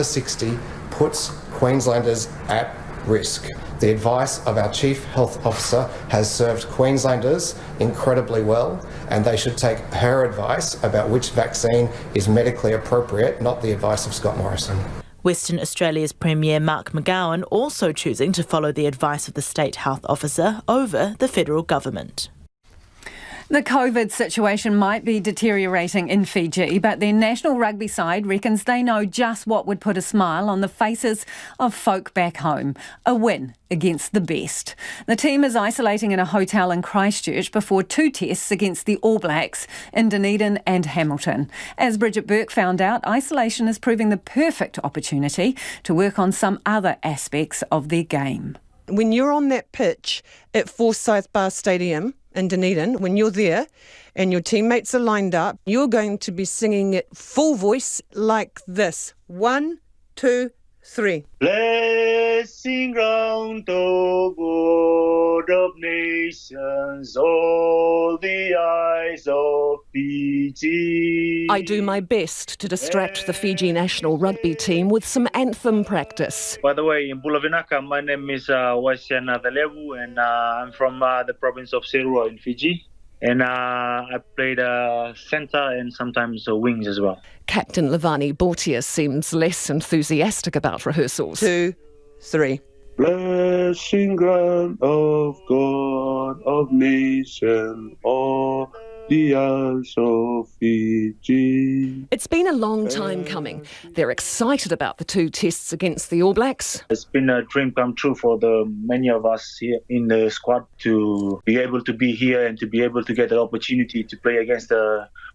60 puts Queenslanders at risk. The advice of our Chief Health Officer has served Queenslanders incredibly well, and they should take her advice about which vaccine is medically appropriate, not the advice of Scott Morrison. Western Australia's Premier Mark McGowan also choosing to follow the advice of the State Health Officer over the federal government. The COVID situation might be deteriorating in Fiji, but their national rugby side reckons they know just what would put a smile on the faces of folk back home. A win against the best. The team is isolating in a hotel in Christchurch before 2 tests against the All Blacks in Dunedin and Hamilton. As Bridget Burke found out, isolation is proving the perfect opportunity to work on some other aspects of their game. When you're on that pitch at Forsyth Bar Stadium in Dunedin, when you're there and your teammates are lined up, you're going to be singing it full voice like this. 1, 2, 3. Blessing round the God of nations, all the eyes of Fiji. I do my best to distract the Fiji national rugby team with some anthem practice. By the way, in Bulavinaka, my name is Wasiana Dalevu, and I'm from the province of Serua in Fiji. And I played centre and sometimes wings as well. Captain Levani Bortia seems less enthusiastic about rehearsals. 2, 3. Blessing ground of God of nation, all the eyes of Fiji. It's been a long time coming. They're excited about the 2 tests against the All Blacks. It's been a dream come true for the many of us here in the squad to be able to be here and to be able to get the opportunity to play against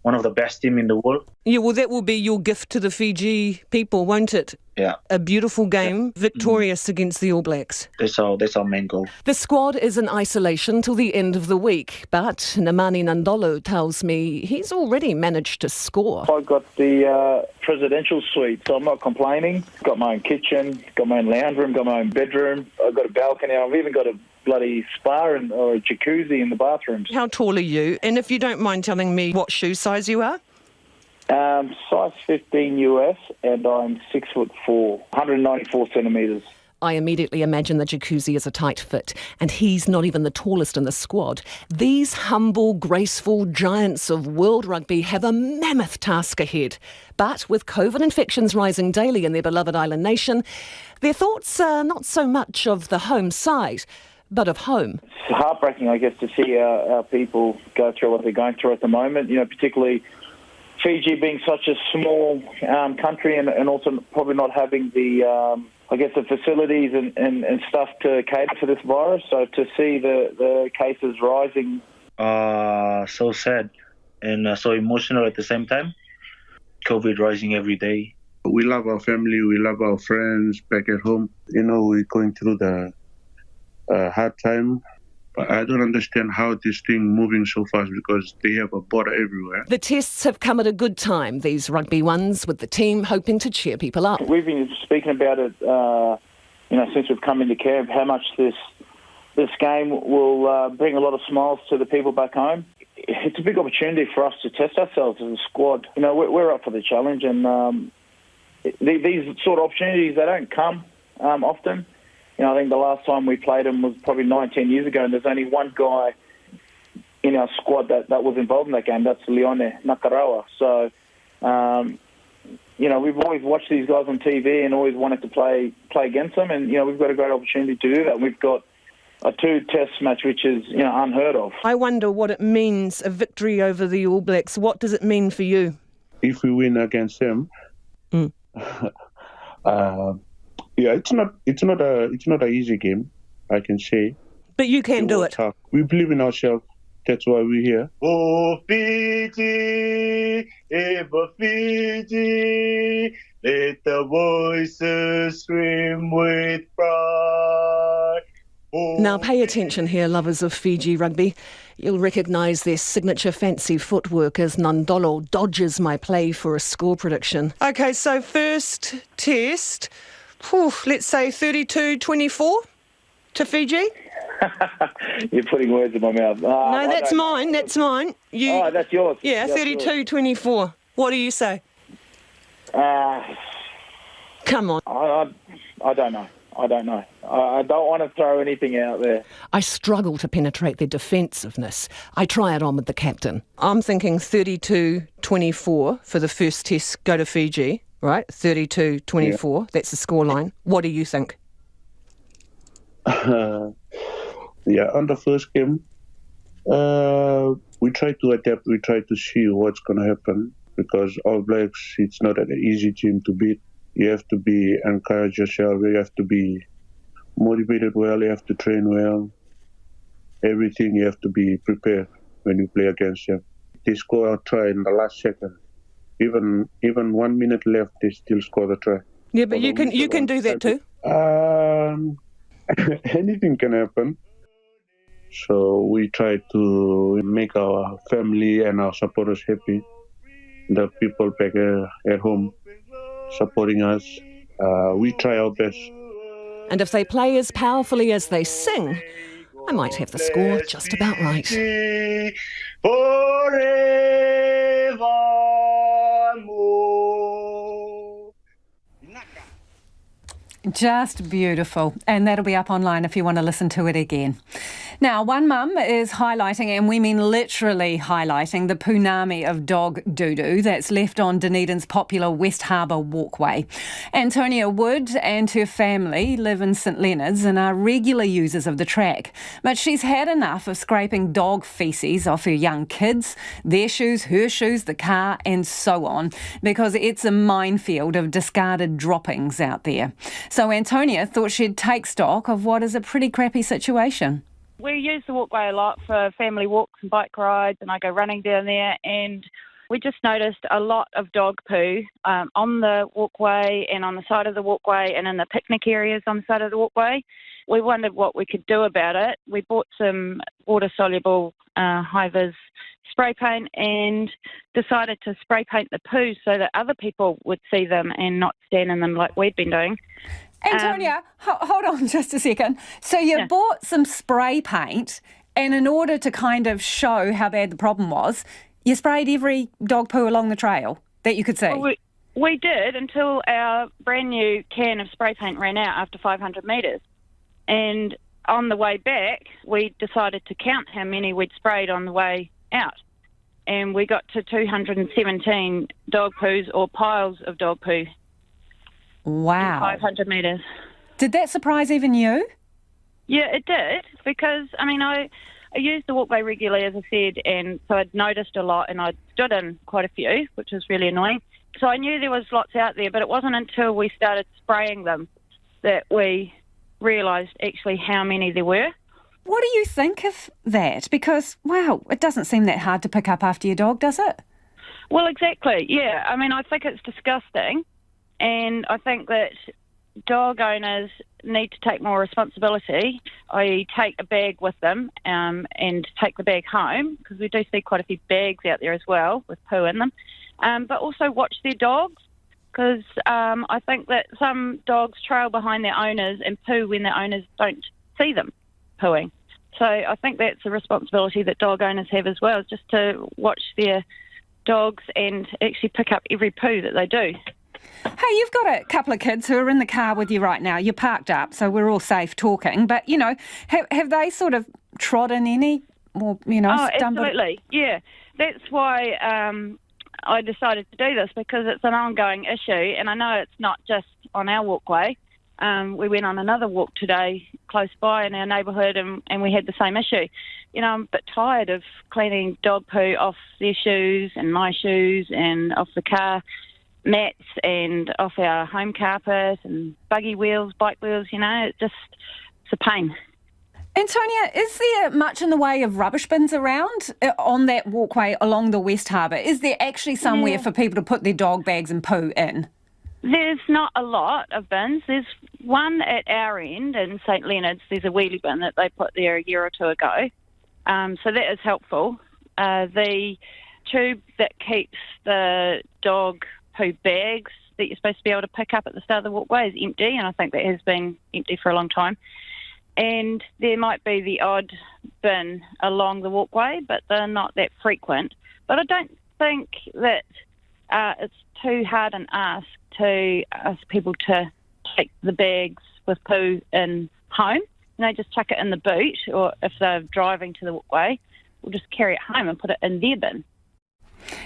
one of the best teams in the world. Yeah, well, that will be your gift to the Fiji people, won't it? Yeah. A beautiful game, victorious against the All Blacks. That's our main goal. The squad is in isolation till the end of the week, but Namani Nandolo tells me he's already managed to score. I got the presidential suite, so I'm not complaining. Got my own kitchen, got my own lounge room, got my own bedroom. I've got a balcony. I've even got a bloody spa or a jacuzzi in the bathrooms. How tall are you? And if you don't mind telling me what shoe size you are? Size 15 US, and I'm 6'4", 194 centimetres. I immediately imagine the jacuzzi is a tight fit, and he's not even the tallest in the squad. These humble, graceful giants of world rugby have a mammoth task ahead. But with COVID infections rising daily in their beloved island nation, their thoughts are not so much of the home side, but of home. It's heartbreaking, I guess, to see our people go through what they're going through at the moment, particularly Fiji being such a small country and also probably not having the, the facilities and stuff to cater for this virus. So to see the cases rising. So sad and so emotional at the same time. COVID rising every day. We love our family, we love our friends back at home. We're going through the hard time. But I don't understand how this thing moving so fast because they have a border everywhere. The tests have come at a good time, these rugby ones, with the team hoping to cheer people up. We've been speaking about it, since we've come into camp, how much this game will bring a lot of smiles to the people back home. It's a big opportunity for us to test ourselves as a squad. We're up for the challenge, and these sort of opportunities, they don't come often. I think the last time we played them was probably 19 years ago, and there's only one guy in our squad that was involved in that game. That's Leone Nakarawa. So, we've always watched these guys on TV and always wanted to play against them, and we've got a great opportunity to do that. We've got a 2-test match, which is unheard of. I wonder what it means, a victory over the All Blacks. What does it mean for you? If we win against them, it's not an easy game, I can say. But you can do it. Tough. We believe in ourselves. That's why we're here. Oh, Fiji, ever Fiji, let the voices swim with pride. Now pay attention here, lovers of Fiji rugby. You'll recognise their signature fancy footwork as Nandolo dodges my play for a score prediction. OK, so first test, let's say 32-24 to Fiji. You're putting words in my mouth. No, that's mine. That's mine. That's yours. Yeah, 32-24. What do you say? Come on. I don't know. I don't want to throw anything out there. I struggle to penetrate their defensiveness. I try it on with the captain. I'm thinking 32-24 for the first test, go to Fiji, right? 32-24, that's the scoreline. What do you think? On the first game, we try to adapt. We try to see what's going to happen because All Blacks, it's not an easy team to beat. You have to encourage yourself. You have to be motivated well. You have to train well. Everything you have to be prepared when you play against them. They score a try in the last second. Even 1 minute left, they still score the try. Yeah, but you can do that too. Anything can happen. So we try to make our family and our supporters happy. The people back at home supporting us. We try our best. And if they play as powerfully as they sing, I might have the score just about right. Just beautiful. And that'll be up online if you want to listen to it again. Now, one mum is highlighting, and we mean literally highlighting, the punami of dog doo-doo that's left on Dunedin's popular West Harbour walkway. Antonia Wood and her family live in St Leonards and are regular users of the track. But she's had enough of scraping dog faeces off her young kids, their shoes, her shoes, the car, and so on, because it's a minefield of discarded droppings out there. So Antonia thought she'd take stock of what is a pretty crappy situation. We use the walkway a lot for family walks and bike rides, and I go running down there, and we just noticed a lot of dog poo on the walkway and on the side of the walkway and in the picnic areas on the side of the walkway. We wondered what we could do about it. We bought some water-soluble high-vis spray paint and decided to spray paint the poo so that other people would see them and not stand in them like we'd been doing. Antonia, hold on just a second. So you bought some spray paint, and in order to kind of show how bad the problem was, you sprayed every dog poo along the trail that you could see? Well, we did until our brand new can of spray paint ran out after 500 metres. And on the way back, we decided to count how many we'd sprayed on the way out. And we got to 217 dog poos or piles of dog poo. Wow. 500 metres. Did that surprise even you? Yeah, it did, because, I use the walkway regularly, as I said, and so I'd noticed a lot, and I'd stood in quite a few, which was really annoying. So I knew there was lots out there, but it wasn't until we started spraying them that we realised actually how many there were. What do you think of that? Because, wow, it doesn't seem that hard to pick up after your dog, does it? Well, exactly, yeah. I think it's disgusting. And I think that dog owners need to take more responsibility, i.e. take a bag with them and take the bag home, because we do see quite a few bags out there as well with poo in them. But also watch their dogs, because I think that some dogs trail behind their owners and poo when their owners don't see them pooing. So I think that's a responsibility that dog owners have as well, just to watch their dogs and actually pick up every poo that they do. Hey, you've got a couple of kids who are in the car with you right now. You're parked up, so we're all safe talking. But, have they sort of trodden any or, stumbled? Absolutely, yeah. That's why I decided to do this, because it's an ongoing issue. And I know it's not just on our walkway. We went on another walk today close by in our neighbourhood and we had the same issue. I'm a bit tired of cleaning dog poo off their shoes and my shoes and off the car mats and off our home carpet and buggy wheels, bike wheels, it's a pain. Antonia, is there much in the way of rubbish bins around on that walkway along the West Harbour? Is there actually somewhere for people to put their dog bags and poo in? There's not a lot of bins. There's one at our end in St Leonard's. There's a wheelie bin that they put there a year or two ago. So that is helpful. The tube that keeps the dog poo bags that you're supposed to be able to pick up at the start of the walkway is empty, and I think that has been empty for a long time. And there might be the odd bin along the walkway, but they're not that frequent. But I don't think that it's too hard an ask to ask people to take the bags with poo in home. Just chuck it in the boot, or if they're driving to the walkway, we'll just carry it home and put it in their bin.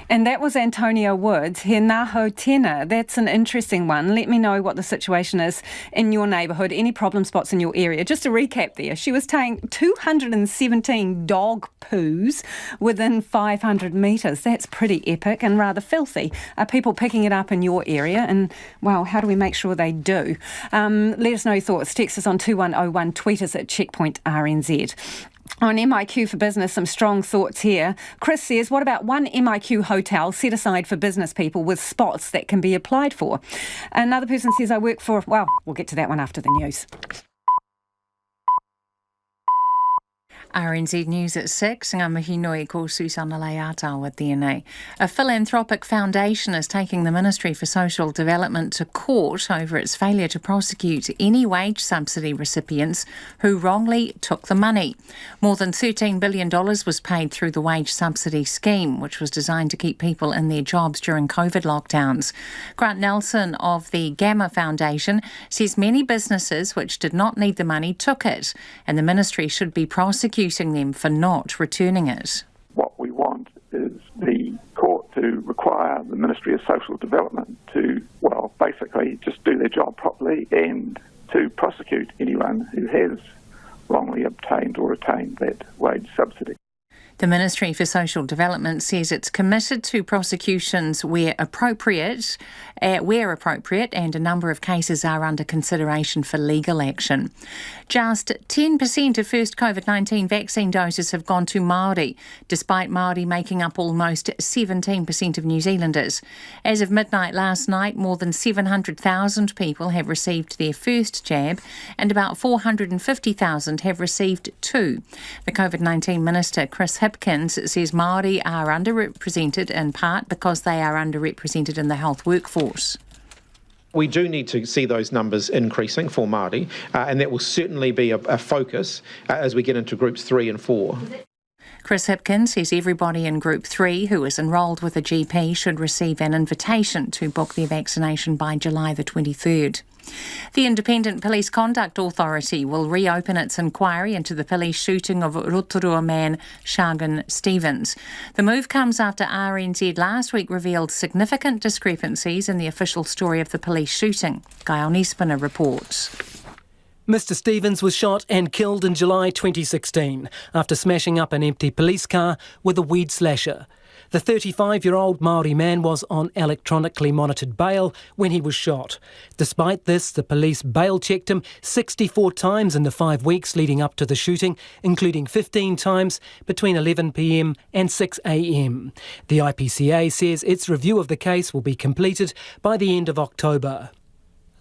And that was Antonia Woods, He Naho Tēnā. That's an interesting one. Let me know what the situation is in your neighbourhood, any problem spots in your area. Just to recap there, she was saying 217 dog poos within 500 metres. That's pretty epic and rather filthy. Are people picking it up in your area? And, well, how do we make sure they do? Let us know your thoughts. Text us on 2101, tweet us at Checkpoint RNZ. On MIQ for Business, some strong thoughts here. Chris says, what about one MIQ hotel set aside for business people with spots that can be applied for? Another person says, I work for... Well, we'll get to that one after the news. RNZ News at 6. Ngā mihi nui ko Susana Leata with DNA. A philanthropic foundation is taking the Ministry for Social Development to court over its failure to prosecute any wage subsidy recipients who wrongly took the money. More than $13 billion was paid through the wage subsidy scheme, which was designed to keep people in their jobs during COVID lockdowns. Grant Nelson of the Gamma Foundation says many businesses which did not need the money took it, and the Ministry should be prosecuting them for not returning it. What we want is the court to require the Ministry of Social Development to, well, basically just do their job properly and to prosecute anyone who has wrongly obtained or retained that wage subsidy. The Ministry for Social Development says it's committed to prosecutions where appropriate, and a number of cases are under consideration for legal action. Just 10% of first COVID-19 vaccine doses have gone to Māori, despite Māori making up almost 17% of New Zealanders. As of midnight last night, more than 700,000 people have received their first jab, and about 450,000 have received two. The COVID-19 Minister, Chris Hipkins, says Māori are underrepresented in part because they are underrepresented in the health workforce. We do need to see those numbers increasing for Māori, and that will certainly be a focus as we get into groups 3 and 4. Chris Hipkins says everybody in Group 3 who is enrolled with a GP should receive an invitation to book their vaccination by July the 23rd. The Independent Police Conduct Authority will reopen its inquiry into the police shooting of Rotorua man Shargin Stephens. The move comes after RNZ last week revealed significant discrepancies in the official story of the police shooting. Gail Nespiner reports. Mr Stephens was shot and killed in July 2016 after smashing up an empty police car with a weed slasher. The 35-year-old Māori man was on electronically monitored bail when he was shot. Despite this, the police bail-checked him 64 times in the 5 weeks leading up to the shooting, including 15 times between 11 p.m. and 6 a.m. The IPCA says its review of the case will be completed by the end of October.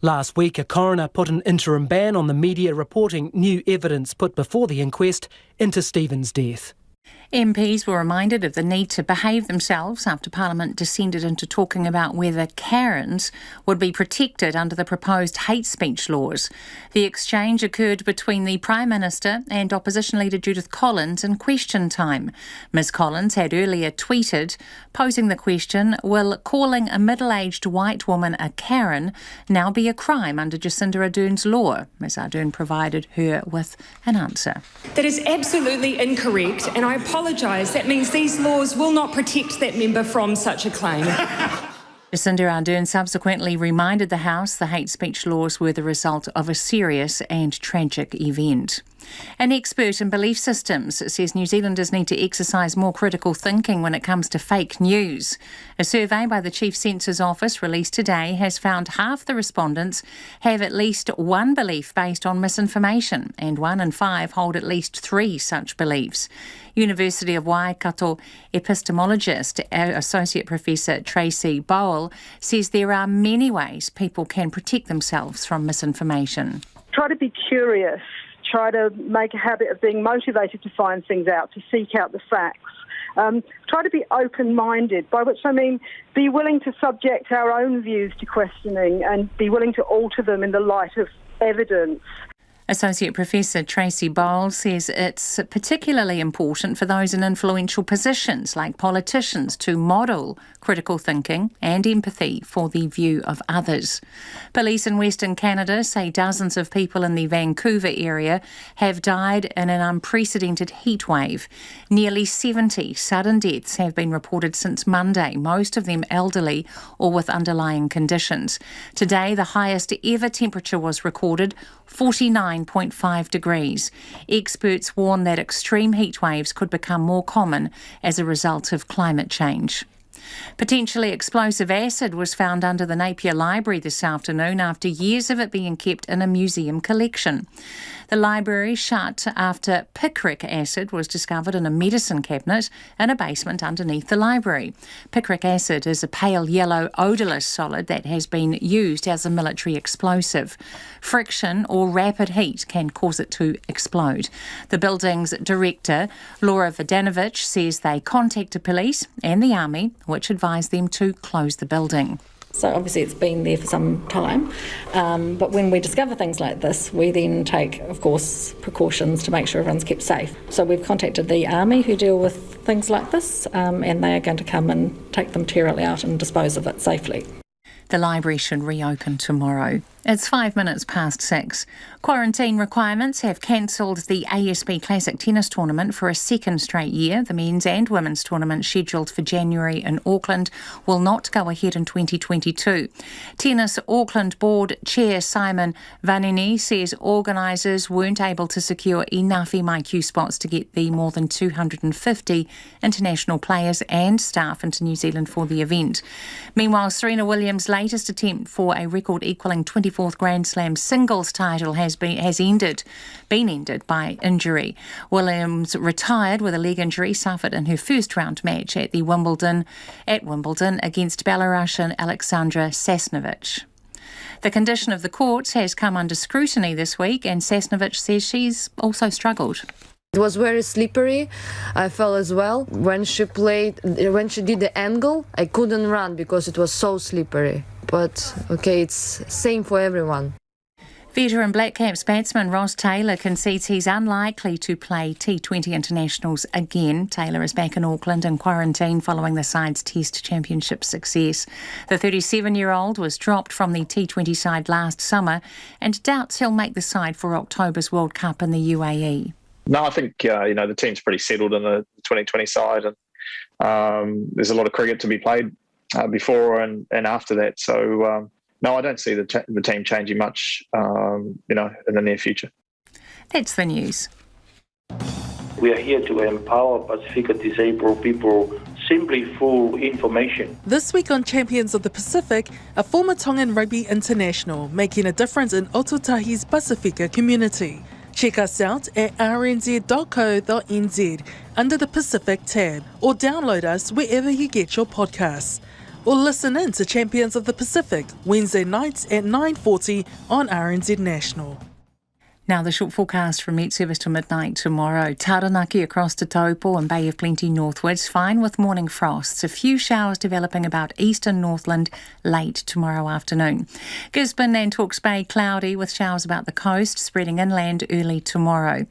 Last week, a coroner put an interim ban on the media reporting new evidence put before the inquest into Stephens' death. MPs were reminded of the need to behave themselves after Parliament descended into talking about whether Karens would be protected under the proposed hate speech laws. The exchange occurred between the Prime Minister and Opposition Leader Judith Collins in question time. Ms Collins had earlier tweeted, posing the question, will calling a middle-aged white woman a Karen now be a crime under Jacinda Ardern's law? Ms Ardern provided her with an answer. That is absolutely incorrect, and I apologise. That means these laws will not protect that member from such a claim. Jacinda Ardern subsequently reminded the House the hate speech laws were the result of a serious and tragic event. An expert in belief systems says New Zealanders need to exercise more critical thinking when it comes to fake news. A survey by the Chief Censor's Office released today has found half the respondents have at least one belief based on misinformation, and 1 in 5 hold at least 3 such beliefs. University of Waikato epistemologist, Associate Professor Tracy Bowell, says there are many ways people can protect themselves from misinformation. Try to be curious. Try to make a habit of being motivated to find things out, to seek out the facts. Try to be open-minded, by which I mean be willing to subject our own views to questioning and be willing to alter them in the light of evidence. Associate Professor Tracy Bowles says it's particularly important for those in influential positions like politicians to model critical thinking and empathy for the view of others. Police in Western Canada say dozens of people in the Vancouver area have died in an unprecedented heat wave. Nearly 70 sudden deaths have been reported since Monday, most of them elderly or with underlying conditions. Today, the highest ever temperature was recorded, 49.5 degrees. Experts warn that extreme heat waves could become more common as a result of climate change. Potentially explosive acid was found under the Napier Library this afternoon after years of it being kept in a museum collection. The library shut after picric acid was discovered in a medicine cabinet in a basement underneath the library. Picric acid is a pale yellow odourless solid that has been used as a military explosive. Friction or rapid heat can cause it to explode. The building's director, Laura Vodanovich, says they contacted police and the army, which advised them to close the building. So obviously it's been there for some time, but when we discover things like this, we then take, of course, precautions to make sure everyone's kept safe. So we've contacted the Army who deal with things like this, and they are going to come and take the material out and dispose of it safely. The library should reopen tomorrow. It's 5 minutes past 6. Quarantine requirements have cancelled the ASB Classic Tennis Tournament for a second straight year. The men's and women's tournament scheduled for January in Auckland will not go ahead in 2022. Tennis Auckland Board Chair Simon Vanini says organisers weren't able to secure enough MIQ spots to get the more than 250 international players and staff into New Zealand for the event. Meanwhile, Serena Williams' latest attempt for a record-equalling 24th Grand Slam singles title has been ended by injury. Williams retired with a leg injury suffered in her first round match at Wimbledon against Belarusian Alexandra Sasnovich. The condition of the courts has come under scrutiny this week, and Sasnovich says she's also struggled. It was very slippery. I fell as well. When she did the angle, I couldn't run because it was so slippery. But okay, it's same for everyone. Veteran Black Caps batsman Ross Taylor concedes he's unlikely to play T20 internationals again. Taylor is back in Auckland in quarantine following the side's Test Championship success. The 37-year-old was dropped from the T20 side last summer and doubts he'll make the side for October's World Cup in the UAE. No, I think the team's pretty settled in the 2020 side, and there's a lot of cricket to be played before and after that. So no, I don't see the team changing much, in the near future. That's the news. We are here to empower Pacifica disabled people simply through information. This week on Champions of the Pacific, a former Tongan rugby international making a difference in Ōtautahi's Pacifica community. Check us out at rnz.co.nz under the Pacific tab, or download us wherever you get your podcasts. Or listen in to Champions of the Pacific, Wednesday nights at 9:40 on RNZ National. Now the short forecast from Met Service to midnight tomorrow. Taranaki across to Taupo and Bay of Plenty northwards, fine with morning frosts. A few showers developing about eastern Northland late tomorrow afternoon. Gisborne and Hawke's Bay cloudy with showers about the coast, spreading inland early tomorrow.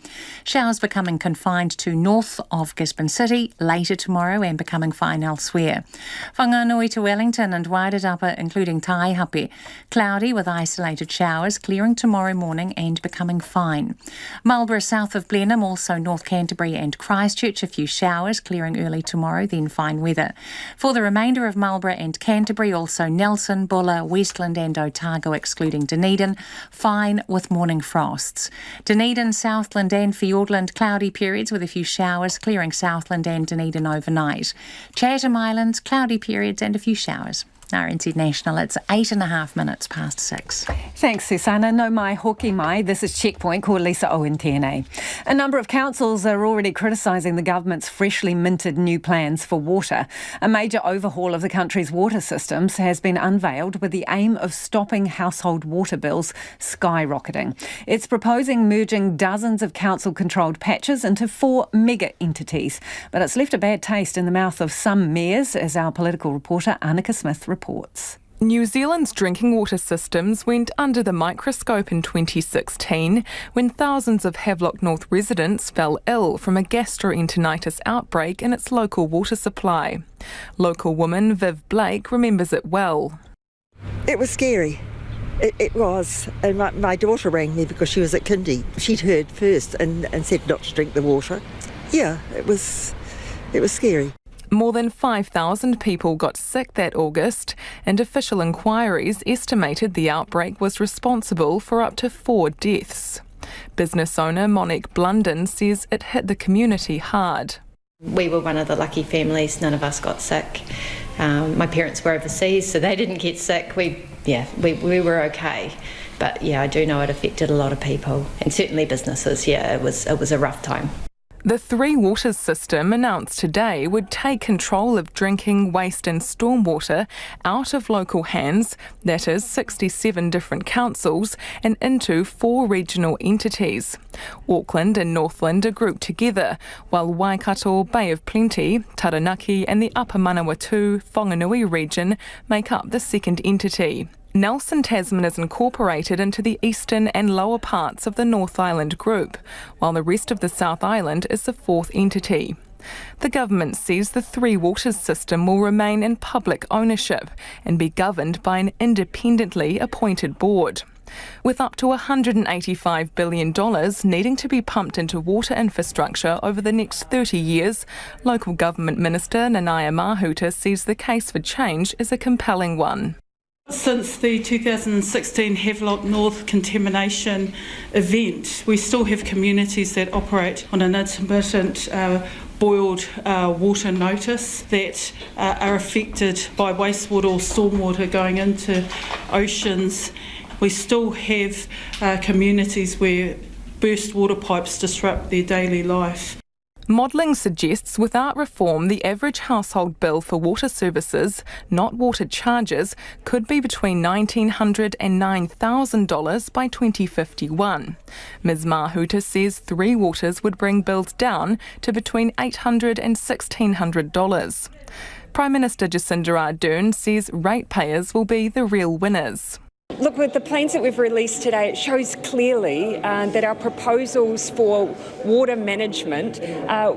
Showers becoming confined to north of Gisborne City later tomorrow and becoming fine elsewhere. Whanganui to Wellington and Wairarapa including Taihape. Cloudy with isolated showers, clearing tomorrow morning and becoming fine. Marlborough south of Blenheim, also North Canterbury and Christchurch, a few showers, clearing early tomorrow, then fine weather. For the remainder of Marlborough and Canterbury, also Nelson, Buller, Westland and Otago, excluding Dunedin, fine with morning frosts. Dunedin, Southland and Fiordland, cloudy periods with a few showers, clearing Southland and Dunedin overnight. Chatham Islands, cloudy periods and a few showers. RNZ National, it's 8.5 past 6. Thanks, Susanna. No mai hoki mai. This is Checkpoint, ko Lisa Owen tēnei. A number of councils are already criticising the government's freshly minted new plans for water. A major overhaul of the country's water systems has been unveiled with the aim of stopping household water bills skyrocketing. It's proposing merging dozens of council-controlled patches into 4 mega entities. But it's left a bad taste in the mouth of some mayors, as our political reporter Annika Smith reports. New Zealand's drinking water systems went under the microscope in 2016 when thousands of Havelock North residents fell ill from a gastroenteritis outbreak in its local water supply. Local woman Viv Blake remembers it well. It was scary. It was. And my daughter rang me because she was at kindy. She'd heard first and said not to drink the water. Yeah, it was scary. More than 5,000 people got sick that August, and official inquiries estimated the outbreak was responsible for up to 4 deaths. Business owner Monique Blunden says it hit the community hard. We were one of the lucky families, none of us got sick. My parents were overseas, so they didn't get sick. We were okay. But yeah, I do know it affected a lot of people, and certainly businesses. Yeah, it was a rough time. The Three Waters system announced today would take control of drinking, waste and stormwater out of local hands, that is 67 different councils, and into 4 regional entities. Auckland and Northland are grouped together, while Waikato, Bay of Plenty, Taranaki and the Upper Manawatu, Whanganui region make up the second entity. Nelson Tasman is incorporated into the eastern and lower parts of the North Island group, while the rest of the South Island is the 4th entity. The government says the Three Waters system will remain in public ownership and be governed by an independently appointed board. With up to $185 billion needing to be pumped into water infrastructure over the next 30 years, local government minister Nanaia Mahuta says the case for change is a compelling one. Since the 2016 Havelock North contamination event, we still have communities that operate on an intermittent boiled water notice that are affected by wastewater or stormwater going into oceans. We still have communities where burst water pipes disrupt their daily life. Modelling suggests without reform, the average household bill for water services, not water charges, could be between $1,900 and $9,000 by 2051. Ms Mahuta says Three Waters would bring bills down to between $800 and $1,600. Prime Minister Jacinda Ardern says ratepayers will be the real winners. Look, with the plans that we've released today, it shows clearly that our proposals for water management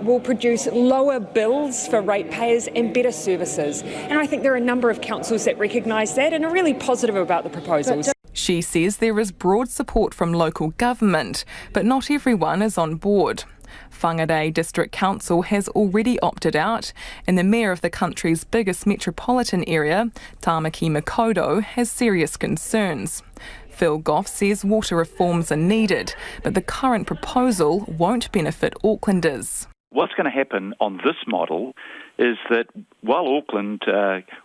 will produce lower bills for ratepayers and better services. And I think there are a number of councils that recognise that and are really positive about the proposals. She says there is broad support from local government, but not everyone is on board. Whangarei District Council has already opted out, and the mayor of the country's biggest metropolitan area, Tamaki Makaurau, has serious concerns. Phil Goff says water reforms are needed, but the current proposal won't benefit Aucklanders. What's going to happen on this model is that while Auckland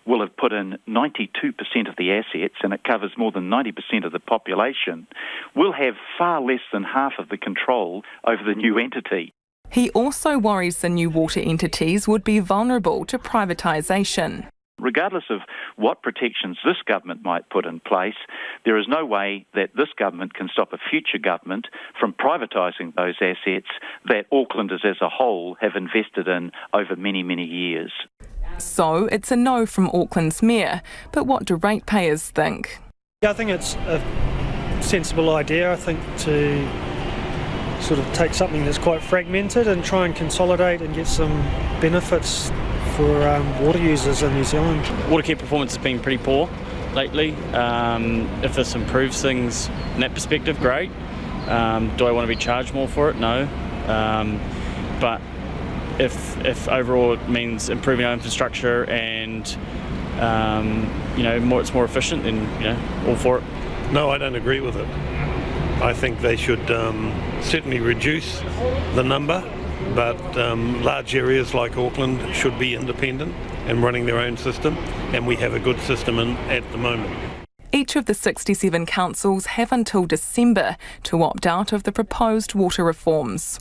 will have put in 92% of the assets and it covers more than 90% of the population, we'll have far less than half of the control over the new entity. He also worries the new water entities would be vulnerable to privatisation. Regardless of what protections this government might put in place, there is no way that this government can stop a future government from privatising those assets that Aucklanders as a whole have invested in over many, many years. So it's a no from Auckland's mayor, but what do ratepayers think? Yeah, I think it's a sensible idea, I think, to sort of take something that's quite fragmented and try and consolidate and get some benefits for water users in New Zealand. Water performance has been pretty poor lately. If this improves things in that perspective, great. Do I want to be charged more for it? No. But if overall it means improving our infrastructure and it's more efficient, then all for it. No, I don't agree with it. I think they should certainly reduce the number, but large areas like Auckland should be independent and running their own system, and we have a good system at the moment. Each of the 67 councils have until December to opt out of the proposed water reforms.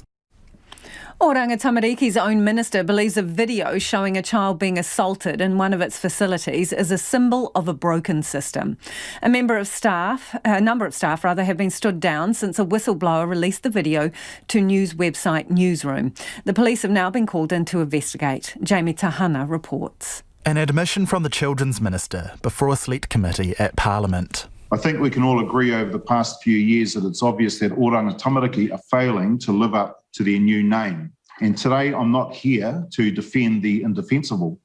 Oranga Tamariki's own minister believes a video showing a child being assaulted in one of its facilities is a symbol of a broken system. A number of staff have been stood down since a whistleblower released the video to news website Newsroom. The police have now been called in to investigate. Jamie Tahana reports. An admission from the Children's Minister before a select committee at Parliament. I think we can all agree over the past few years that it's obvious that Oranga Tamariki are failing to live up to their new name. And today I'm not here to defend the indefensible.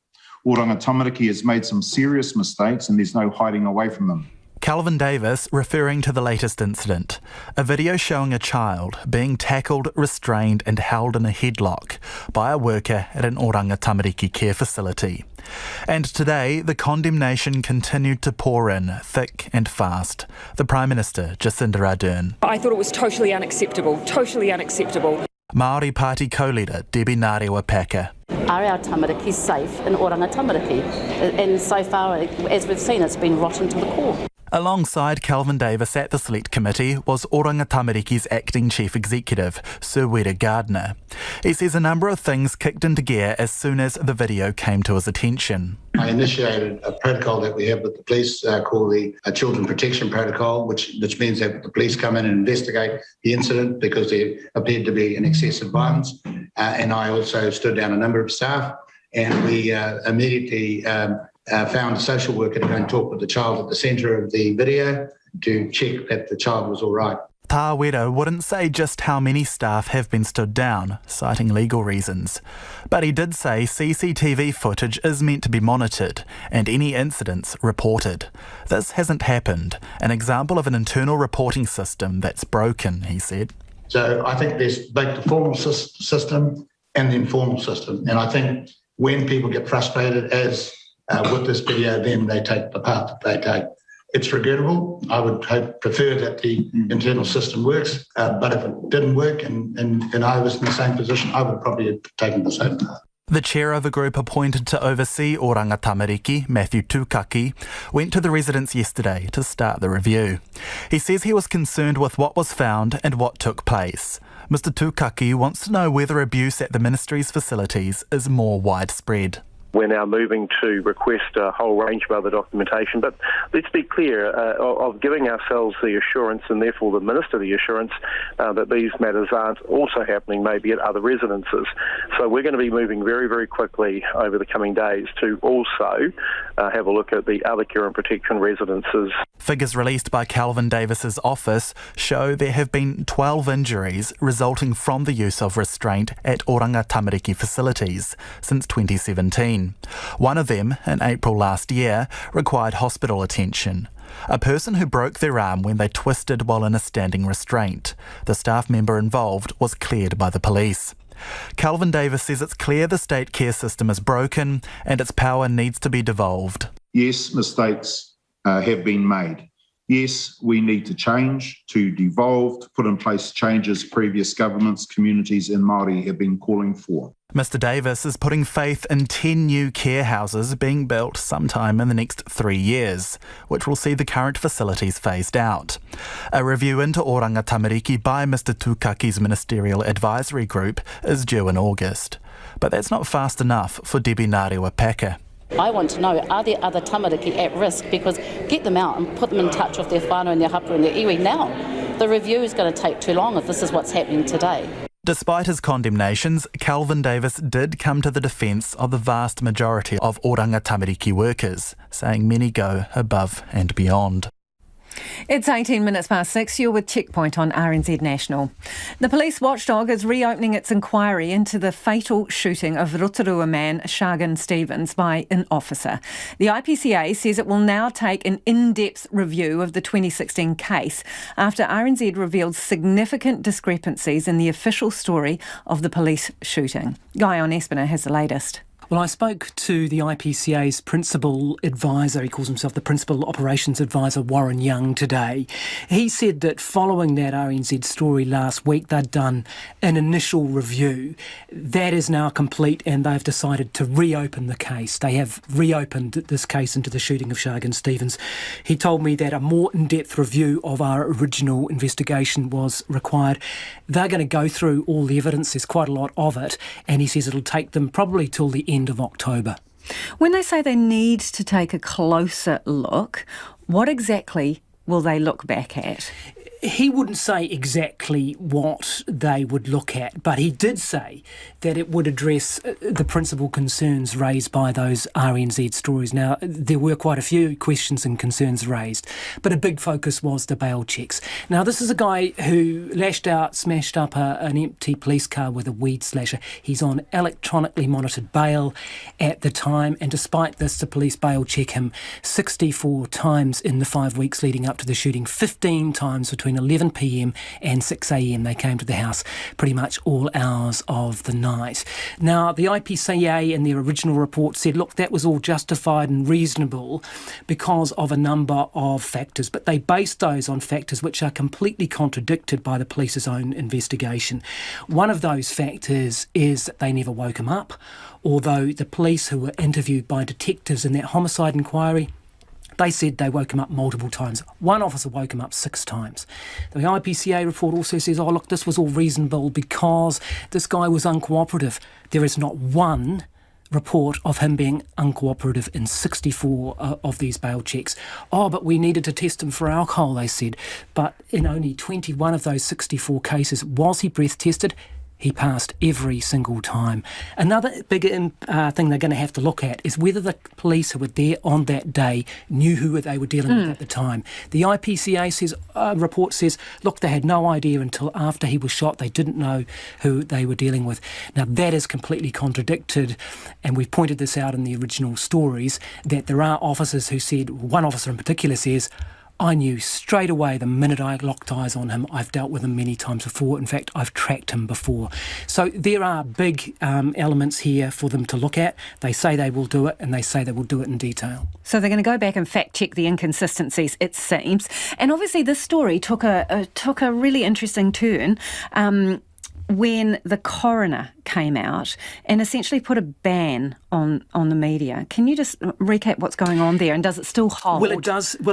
Oranga Tamariki has made some serious mistakes and there's no hiding away from them. Calvin Davis referring to the latest incident, a video showing a child being tackled, restrained and held in a headlock by a worker at an Oranga Tamariki care facility. And today, the condemnation continued to pour in, thick and fast. The Prime Minister, Jacinda Ardern. I thought it was totally unacceptable. Māori Party co-leader, Debbie Ngarewa-Packer. Are our tamariki safe in Oranga Tamariki? And so far, as we've seen, it's been rotten to the core. Alongside Calvin Davis at the Select Committee was Oranga Tamariki's acting chief executive, Sir Wera Gardner. He says a number of things kicked into gear as soon as the video came to his attention. I initiated a protocol that we have with the police called the Children Protection Protocol, which means that the police come in and investigate the incident because there appeared to be an excessive violence. And I also stood down a number of staff and we immediately found a social worker to go and talk with the child at the centre of the video to check that the child was all right. Tā Wera wouldn't say just how many staff have been stood down, citing legal reasons. But he did say CCTV footage is meant to be monitored and any incidents reported. This hasn't happened, an example of an internal reporting system that's broken, he said. So I think there's both the formal system and the informal system. And I think when people get frustrated, as with this video, then they take the path that they take. It's regrettable. I would prefer that the internal system works, but if it didn't work and I was in the same position, I would probably have taken the same path. The chair of a group appointed to oversee Oranga Tamariki, Matthew Tukaki, went to the residence yesterday to start the review. He says he was concerned with what was found and what took place. Mr Tukaki wants to know whether abuse at the ministry's facilities is more widespread. We're now moving to request a whole range of other documentation, but let's be clear of giving ourselves the assurance and therefore the Minister the assurance that these matters aren't also happening maybe at other residences. So we're going to be moving very, very quickly over the coming days to also have a look at the other care and protection residences. Figures released by Calvin Davis's office show there have been 12 injuries resulting from the use of restraint at Oranga Tamariki Facilities since 2017. One of them, in April last year, required hospital attention. A person who broke their arm when they twisted while in a standing restraint. The staff member involved was cleared by the police. Calvin Davis says it's clear the state care system is broken and its power needs to be devolved. Yes, mistakes have been made. Yes, we need to change, to devolve, to put in place changes previous governments, communities and Māori have been calling for. Mr Davis is putting faith in 10 new care houses being built sometime in the next 3 years, which will see the current facilities phased out. A review into Oranga Tamariki by Mr Tukaki's Ministerial Advisory Group is due in August. But that's not fast enough for Debbie Ngarewa-Packer. I want to know, are there other tamariki at risk? Because get them out and put them in touch with their whānau and their hapu and their iwi now. The review is going to take too long if this is what's happening today. Despite his condemnations, Calvin Davis did come to the defence of the vast majority of Oranga Tamariki workers, saying many go above and beyond. It's 18 minutes past 6. You're with Checkpoint on RNZ National. The police watchdog is reopening its inquiry into the fatal shooting of Rotorua man Shargin Stephens by an officer. The IPCA says it will now take an in-depth review of the 2016 case after RNZ revealed significant discrepancies in the official story of the police shooting. Guy on Espiner has the latest. Well, I spoke to the IPCA's principal advisor, he calls himself the Principal Operations Advisor, Warren Young, today. He said that following that RNZ story last week, they'd done an initial review. That is now complete and they've decided to reopen the case. They have reopened this case into the shooting of Shargin Stephens. He told me that a more in-depth review of our original investigation was required. They're going to go through all the evidence, there's quite a lot of it, and he says it'll take them probably till the end of October. When they say they need to take a closer look, what exactly will they look back at? He wouldn't say exactly what they would look at, but he did say that it would address the principal concerns raised by those RNZ stories. Now, there were quite a few questions and concerns raised, but a big focus was the bail checks. Now, this is a guy who lashed out, smashed up an empty police car with a weed slasher. He's on electronically monitored bail at the time, and despite this, the police bail check him 64 times in the 5 weeks leading up to the shooting, 15 times between 11 p.m. and 6 a.m. They came to the house pretty much all hours of the night. Now, the IPCA in their original report said, look, that was all justified and reasonable because of a number of factors, but they based those on factors which are completely contradicted by the police's own investigation. One of those factors is that they never woke him up, although the police who were interviewed by detectives in that homicide inquiry, they said they woke him up multiple times. One officer woke him up 6 times. The IPCA report also says, oh, look, this was all reasonable because this guy was uncooperative. There is not one report of him being uncooperative in 64 of these bail checks. Oh, but we needed to test him for alcohol, they said. But in only 21 of those 64 cases, was he breath tested? He passed every single time. Another big thing they're going to have to look at is whether the police who were there on that day knew who they were dealing with at the time. The IPCA report says, look, they had no idea until after he was shot. They didn't know who they were dealing with. Now, that is completely contradicted, and we've pointed this out in the original stories, that there are officers who said, one officer in particular says, I knew straight away the minute I locked eyes on him. I've dealt with him many times before. In fact, I've tracked him before. So there are big elements here for them to look at. They say they will do it, and they say they will do it in detail. So they're going to go back and fact-check the inconsistencies, it seems. And obviously this story took a really interesting turn when the coroner came out and essentially put a ban on the media. Can you just recap what's going on there, and does it still hold? Well,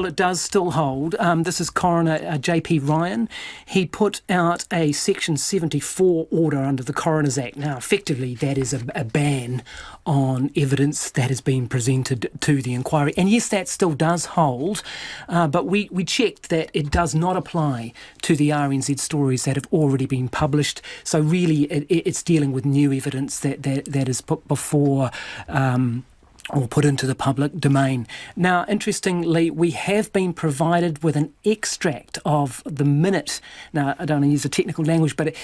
it does still hold. This is Coroner JP Ryan. He put out a Section 74 order under the Coroners Act. Now, effectively, that is a ban on evidence that has been presented to the inquiry. And yes, that still does hold, but we checked that it does not apply to the RNZ stories that have already been published. So really, it's dealing with new evidence that is put before or put into the public domain. Now, interestingly, we have been provided with an extract of the minute. Now, I don't want to use the technical language, but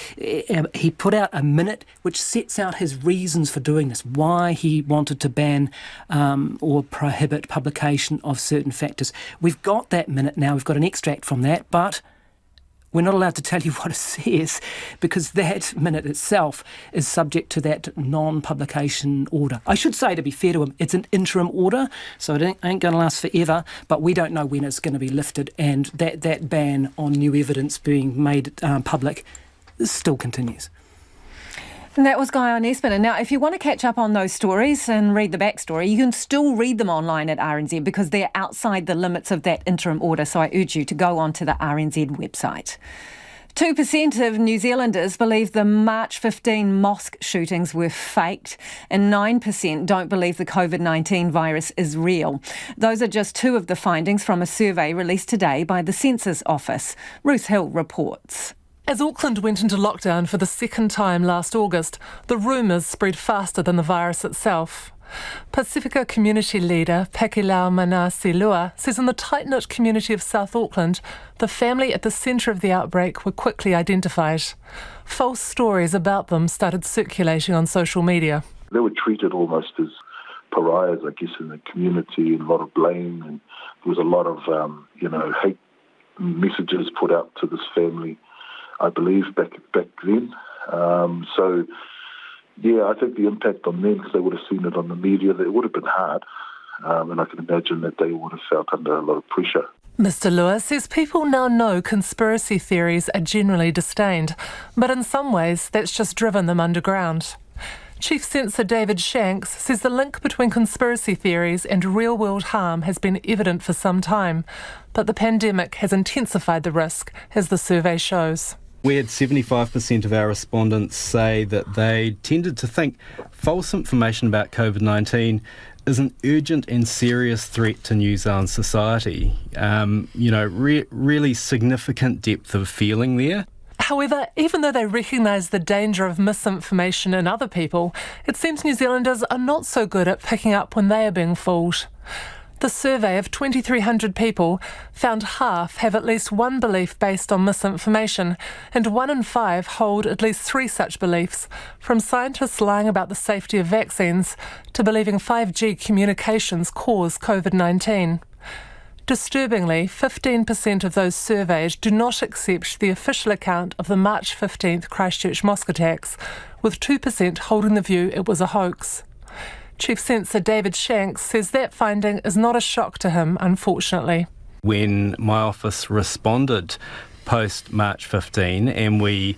he put out a minute which sets out his reasons for doing this, why he wanted to ban or prohibit publication of certain factors. We've got that minute now. We've got an extract from that, but we're not allowed to tell you what it says because that minute itself is subject to that non-publication order. I should say, to be fair to him, it's an interim order, so it ain't going to last forever, but we don't know when it's going to be lifted, and that ban on new evidence being made public still continues. And that was Guy on Espiner. Now, if you want to catch up on those stories and read the backstory, you can still read them online at RNZ because they're outside the limits of that interim order. So I urge you to go onto the RNZ website. 2% of New Zealanders believe the March 15 mosque shootings were faked, and 9% don't believe the COVID-19 virus is real. Those are just two of the findings from a survey released today by the Census Office. Ruth Hill reports. As Auckland went into lockdown for the second time last August, the rumours spread faster than the virus itself. Pacifica community leader Pakilau Mana-Silua says in the tight-knit community of South Auckland, the family at the centre of the outbreak were quickly identified. False stories about them started circulating on social media. They were treated almost as pariahs, I guess, in the community, and a lot of blame, and there was a lot of, hate messages put out to this family, I believe, back then. I think the impact on them, because they would have seen it on the media, it would have been hard, and I can imagine that they would have felt under a lot of pressure. Mr. Lewis says people now know conspiracy theories are generally disdained, but in some ways that's just driven them underground. Chief Censor David Shanks says the link between conspiracy theories and real-world harm has been evident for some time, but the pandemic has intensified the risk, as the survey shows. We had 75% of our respondents say that they tended to think false information about COVID-19 is an urgent and serious threat to New Zealand society. Really significant depth of feeling there. However, even though they recognise the danger of misinformation in other people, it seems New Zealanders are not so good at picking up when they are being fooled. The survey of 2,300 people found half have at least one belief based on misinformation, and 1 in 5 hold at least 3 such beliefs, from scientists lying about the safety of vaccines to believing 5G communications cause COVID-19. Disturbingly, 15% of those surveyed do not accept the official account of the March 15th Christchurch mosque attacks, with 2% holding the view it was a hoax. Chief Censor David Shanks says that finding is not a shock to him, unfortunately. When my office responded post March 15 and we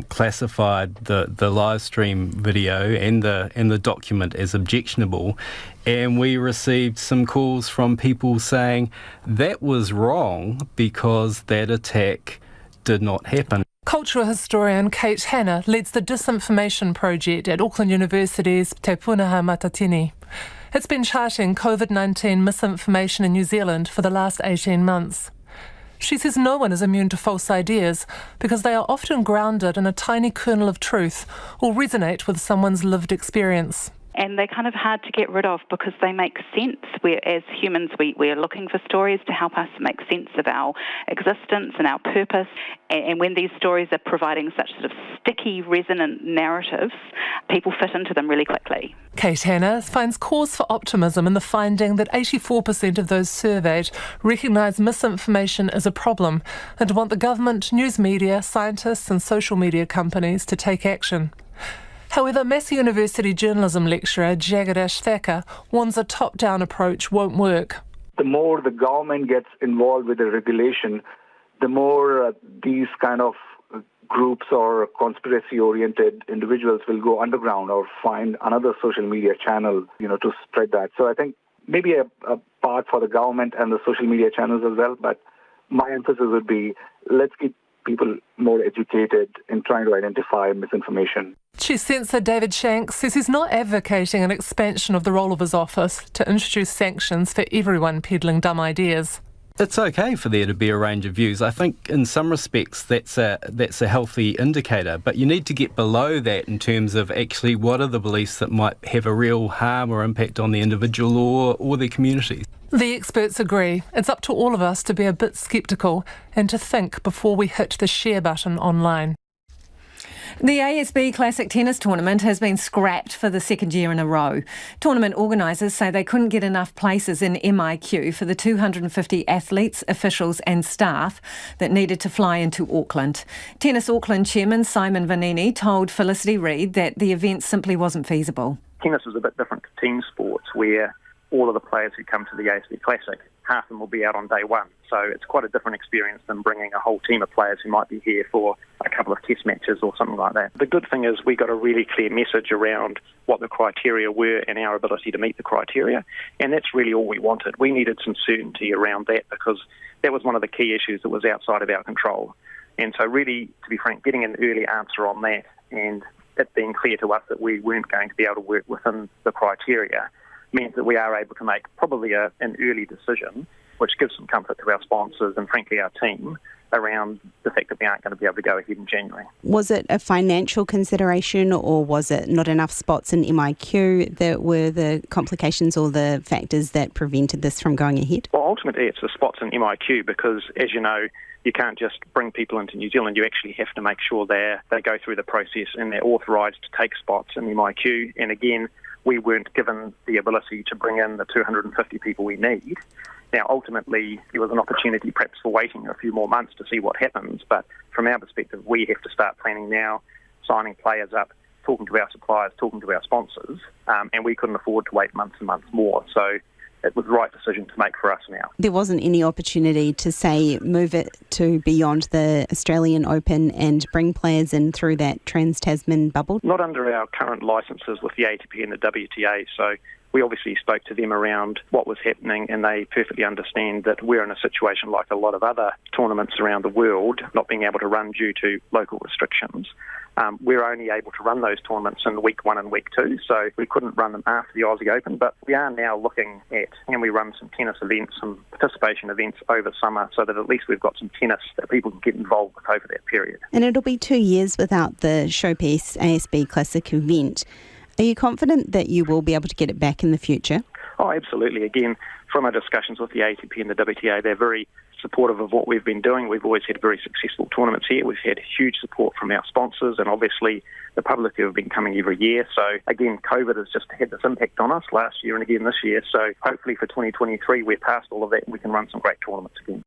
classified the live stream video and the document as objectionable, and we received some calls from people saying that was wrong because that attack did not happen. Cultural historian Kate Hanna leads the Disinformation Project at Auckland University's Te Punaha Matatini. It's been charting COVID-19 misinformation in New Zealand for the last 18 months. She says no one is immune to false ideas because they are often grounded in a tiny kernel of truth or resonate with someone's lived experience. And they're kind of hard to get rid of because they make sense. As humans, we are looking for stories to help us make sense of our existence and our purpose. And when these stories are providing such sort of sticky, resonant narratives, people fit into them really quickly. Kate Hanna finds cause for optimism in the finding that 84% of those surveyed recognise misinformation as a problem and want the government, news media, scientists and social media companies to take action. However, Massey University journalism lecturer Jagadish Thacker warns a top-down approach won't work. The more the government gets involved with the regulation, the more these kind of groups or conspiracy-oriented individuals will go underground or find another social media channel, to spread that. So I think maybe a part for the government and the social media channels as well, but my emphasis would be let's keep people more educated in trying to identify misinformation. Chief Censor David Shanks says he's not advocating an expansion of the role of his office to introduce sanctions for everyone peddling dumb ideas. It's okay for there to be a range of views. I think in some respects that's a healthy indicator, but you need to get below that in terms of actually what are the beliefs that might have a real harm or impact on the individual or their community. The experts agree. It's up to all of us to be a bit sceptical and to think before we hit the share button online. The ASB Classic Tennis Tournament has been scrapped for the second year in a row. Tournament organisers say they couldn't get enough places in MIQ for the 250 athletes, officials and staff that needed to fly into Auckland. Tennis Auckland Chairman Simon Vanini told Felicity Reid that the event simply wasn't feasible. Tennis is a bit different to team sports where all of the players who come to the ASB Classic, half of them will be out on day one. So it's quite a different experience than bringing a whole team of players who might be here for a couple of test matches or something like that. The good thing is we got a really clear message around what the criteria were and our ability to meet the criteria, and that's really all we wanted. We needed some certainty around that because that was one of the key issues that was outside of our control. And so really, to be frank, getting an early answer on that and it being clear to us that we weren't going to be able to work within the criteria means that we are able to make probably an early decision, which gives some comfort to our sponsors and frankly our team, around the fact that we aren't going to be able to go ahead in January. Was it a financial consideration, or was it not enough spots in MIQ that were the complications or the factors that prevented this from going ahead? Well, ultimately it's the spots in MIQ because, as you know, you can't just bring people into New Zealand. You actually have to make sure they go through the process and they're authorised to take spots in MIQ. And again, we weren't given the ability to bring in the 250 people we need. Now, ultimately, there was an opportunity perhaps for waiting a few more months to see what happens. But from our perspective, we have to start planning now, signing players up, talking to our suppliers, talking to our sponsors, and we couldn't afford to wait months and months more. So it was the right decision to make for us now. There wasn't any opportunity to, say, move it to beyond the Australian Open and bring players in through that Trans-Tasman bubble? Not under our current licences with the ATP and the WTA, so we obviously spoke to them around what was happening, and they perfectly understand that we're in a situation like a lot of other tournaments around the world, not being able to run due to local restrictions. We're only able to run those tournaments in week 1 and week 2, so we couldn't run them after the Aussie Open, but we are now looking at, can we run some tennis events, some participation events over summer, so that at least we've got some tennis that people can get involved with over that period. And it'll be 2 years without the Showpiece ASB Classic event. Are you confident that you will be able to get it back in the future? Oh, absolutely. Again, from our discussions with the ATP and the WTA, they're very supportive of what we've been doing. We've always had very successful tournaments here. We've had huge support from our sponsors and obviously the public who have been coming every year. So again, COVID has just had this impact on us last year and again this year. So hopefully for 2023, we're past all of that and we can run some great tournaments again.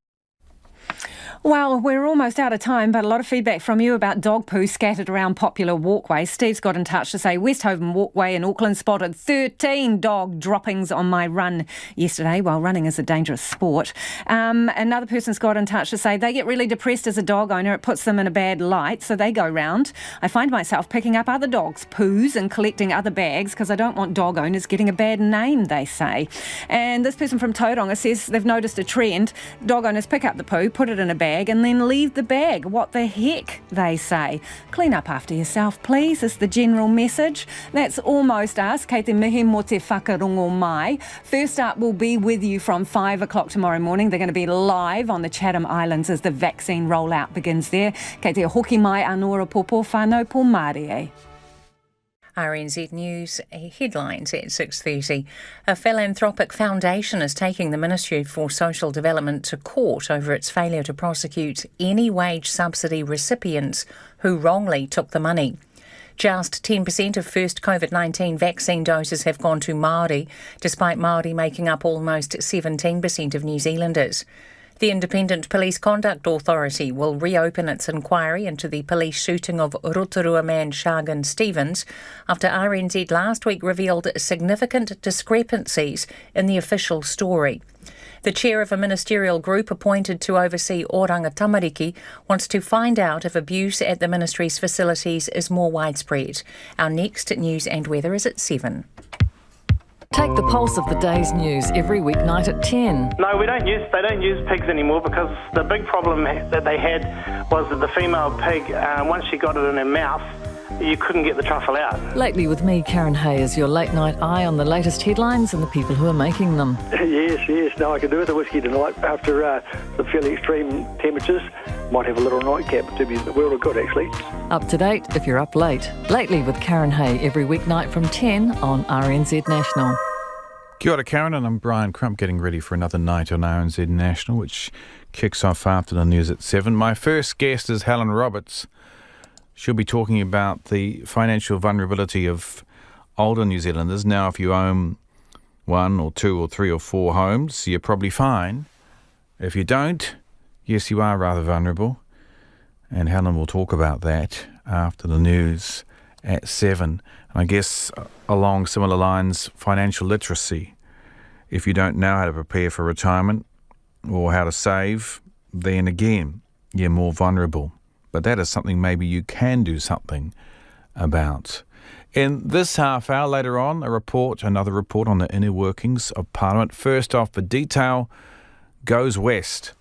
Well, we're almost out of time, but a lot of feedback from you about dog poo scattered around popular walkways. Steve's got in touch to say Westhoven Walkway in Auckland spotted 13 dog droppings on my run yesterday. Well, running is a dangerous sport. Another person's got in touch to say they get really depressed as a dog owner. It puts them in a bad light, so they go round. I find myself picking up other dogs' poos and collecting other bags because I don't want dog owners getting a bad name, they say. And this person from Tauranga says they've noticed a trend. Dog owners pick up the poo, put it in a bag and then leave the bag. What the heck, they say. Clean up after yourself, please, is the general message. That's almost us. Kei te mihi mo te whakarongo mai. First Up will be with you from 5 o'clock tomorrow morning. They're going to be live on the Chatham Islands as the vaccine rollout begins there. Kei te hoki mai anora popo whānau po Mārie. RNZ News headlines at 6:30. A philanthropic foundation is taking the Ministry for Social Development to court over its failure to prosecute any wage subsidy recipients who wrongly took the money. Just 10% of first COVID-19 vaccine doses have gone to Māori, despite Māori making up almost 17% of New Zealanders. The Independent Police Conduct Authority will reopen its inquiry into the police shooting of Rotorua man Shargin Stephens after RNZ last week revealed significant discrepancies in the official story. The chair of a ministerial group appointed to oversee Oranga Tamariki wants to find out if abuse at the ministry's facilities is more widespread. Our next news and weather is at 7. Take the pulse of the day's news every weeknight at 10. No, they don't use pigs anymore because the big problem that they had was that the female pig, once she got it in her mouth, you couldn't get the truffle out. Lately with me, Karen Hayes, your late night eye on the latest headlines and the people who are making them. Yes. No, I can do with a whiskey tonight after the fairly extreme temperatures. Might have a little nightcap to be the world of good, actually. Up to date if you're up late. Lately with Karen Hay every weeknight from 10 on RNZ National. Kia ora, Karen, and I'm Brian Crump, getting ready for another night on RNZ National, which kicks off after the news at 7. My first guest is Helen Roberts. She'll be talking about the financial vulnerability of older New Zealanders. Now, if you own 1 or 2 or 3 or 4 homes, you're probably fine. If you don't, yes, you are rather vulnerable. And Helen will talk about that after the news at 7. And I guess along similar lines, financial literacy. If you don't know how to prepare for retirement or how to save, then again, you're more vulnerable. But that is something maybe you can do something about. In this half hour later on, another report on the inner workings of Parliament. First off, the detail goes west.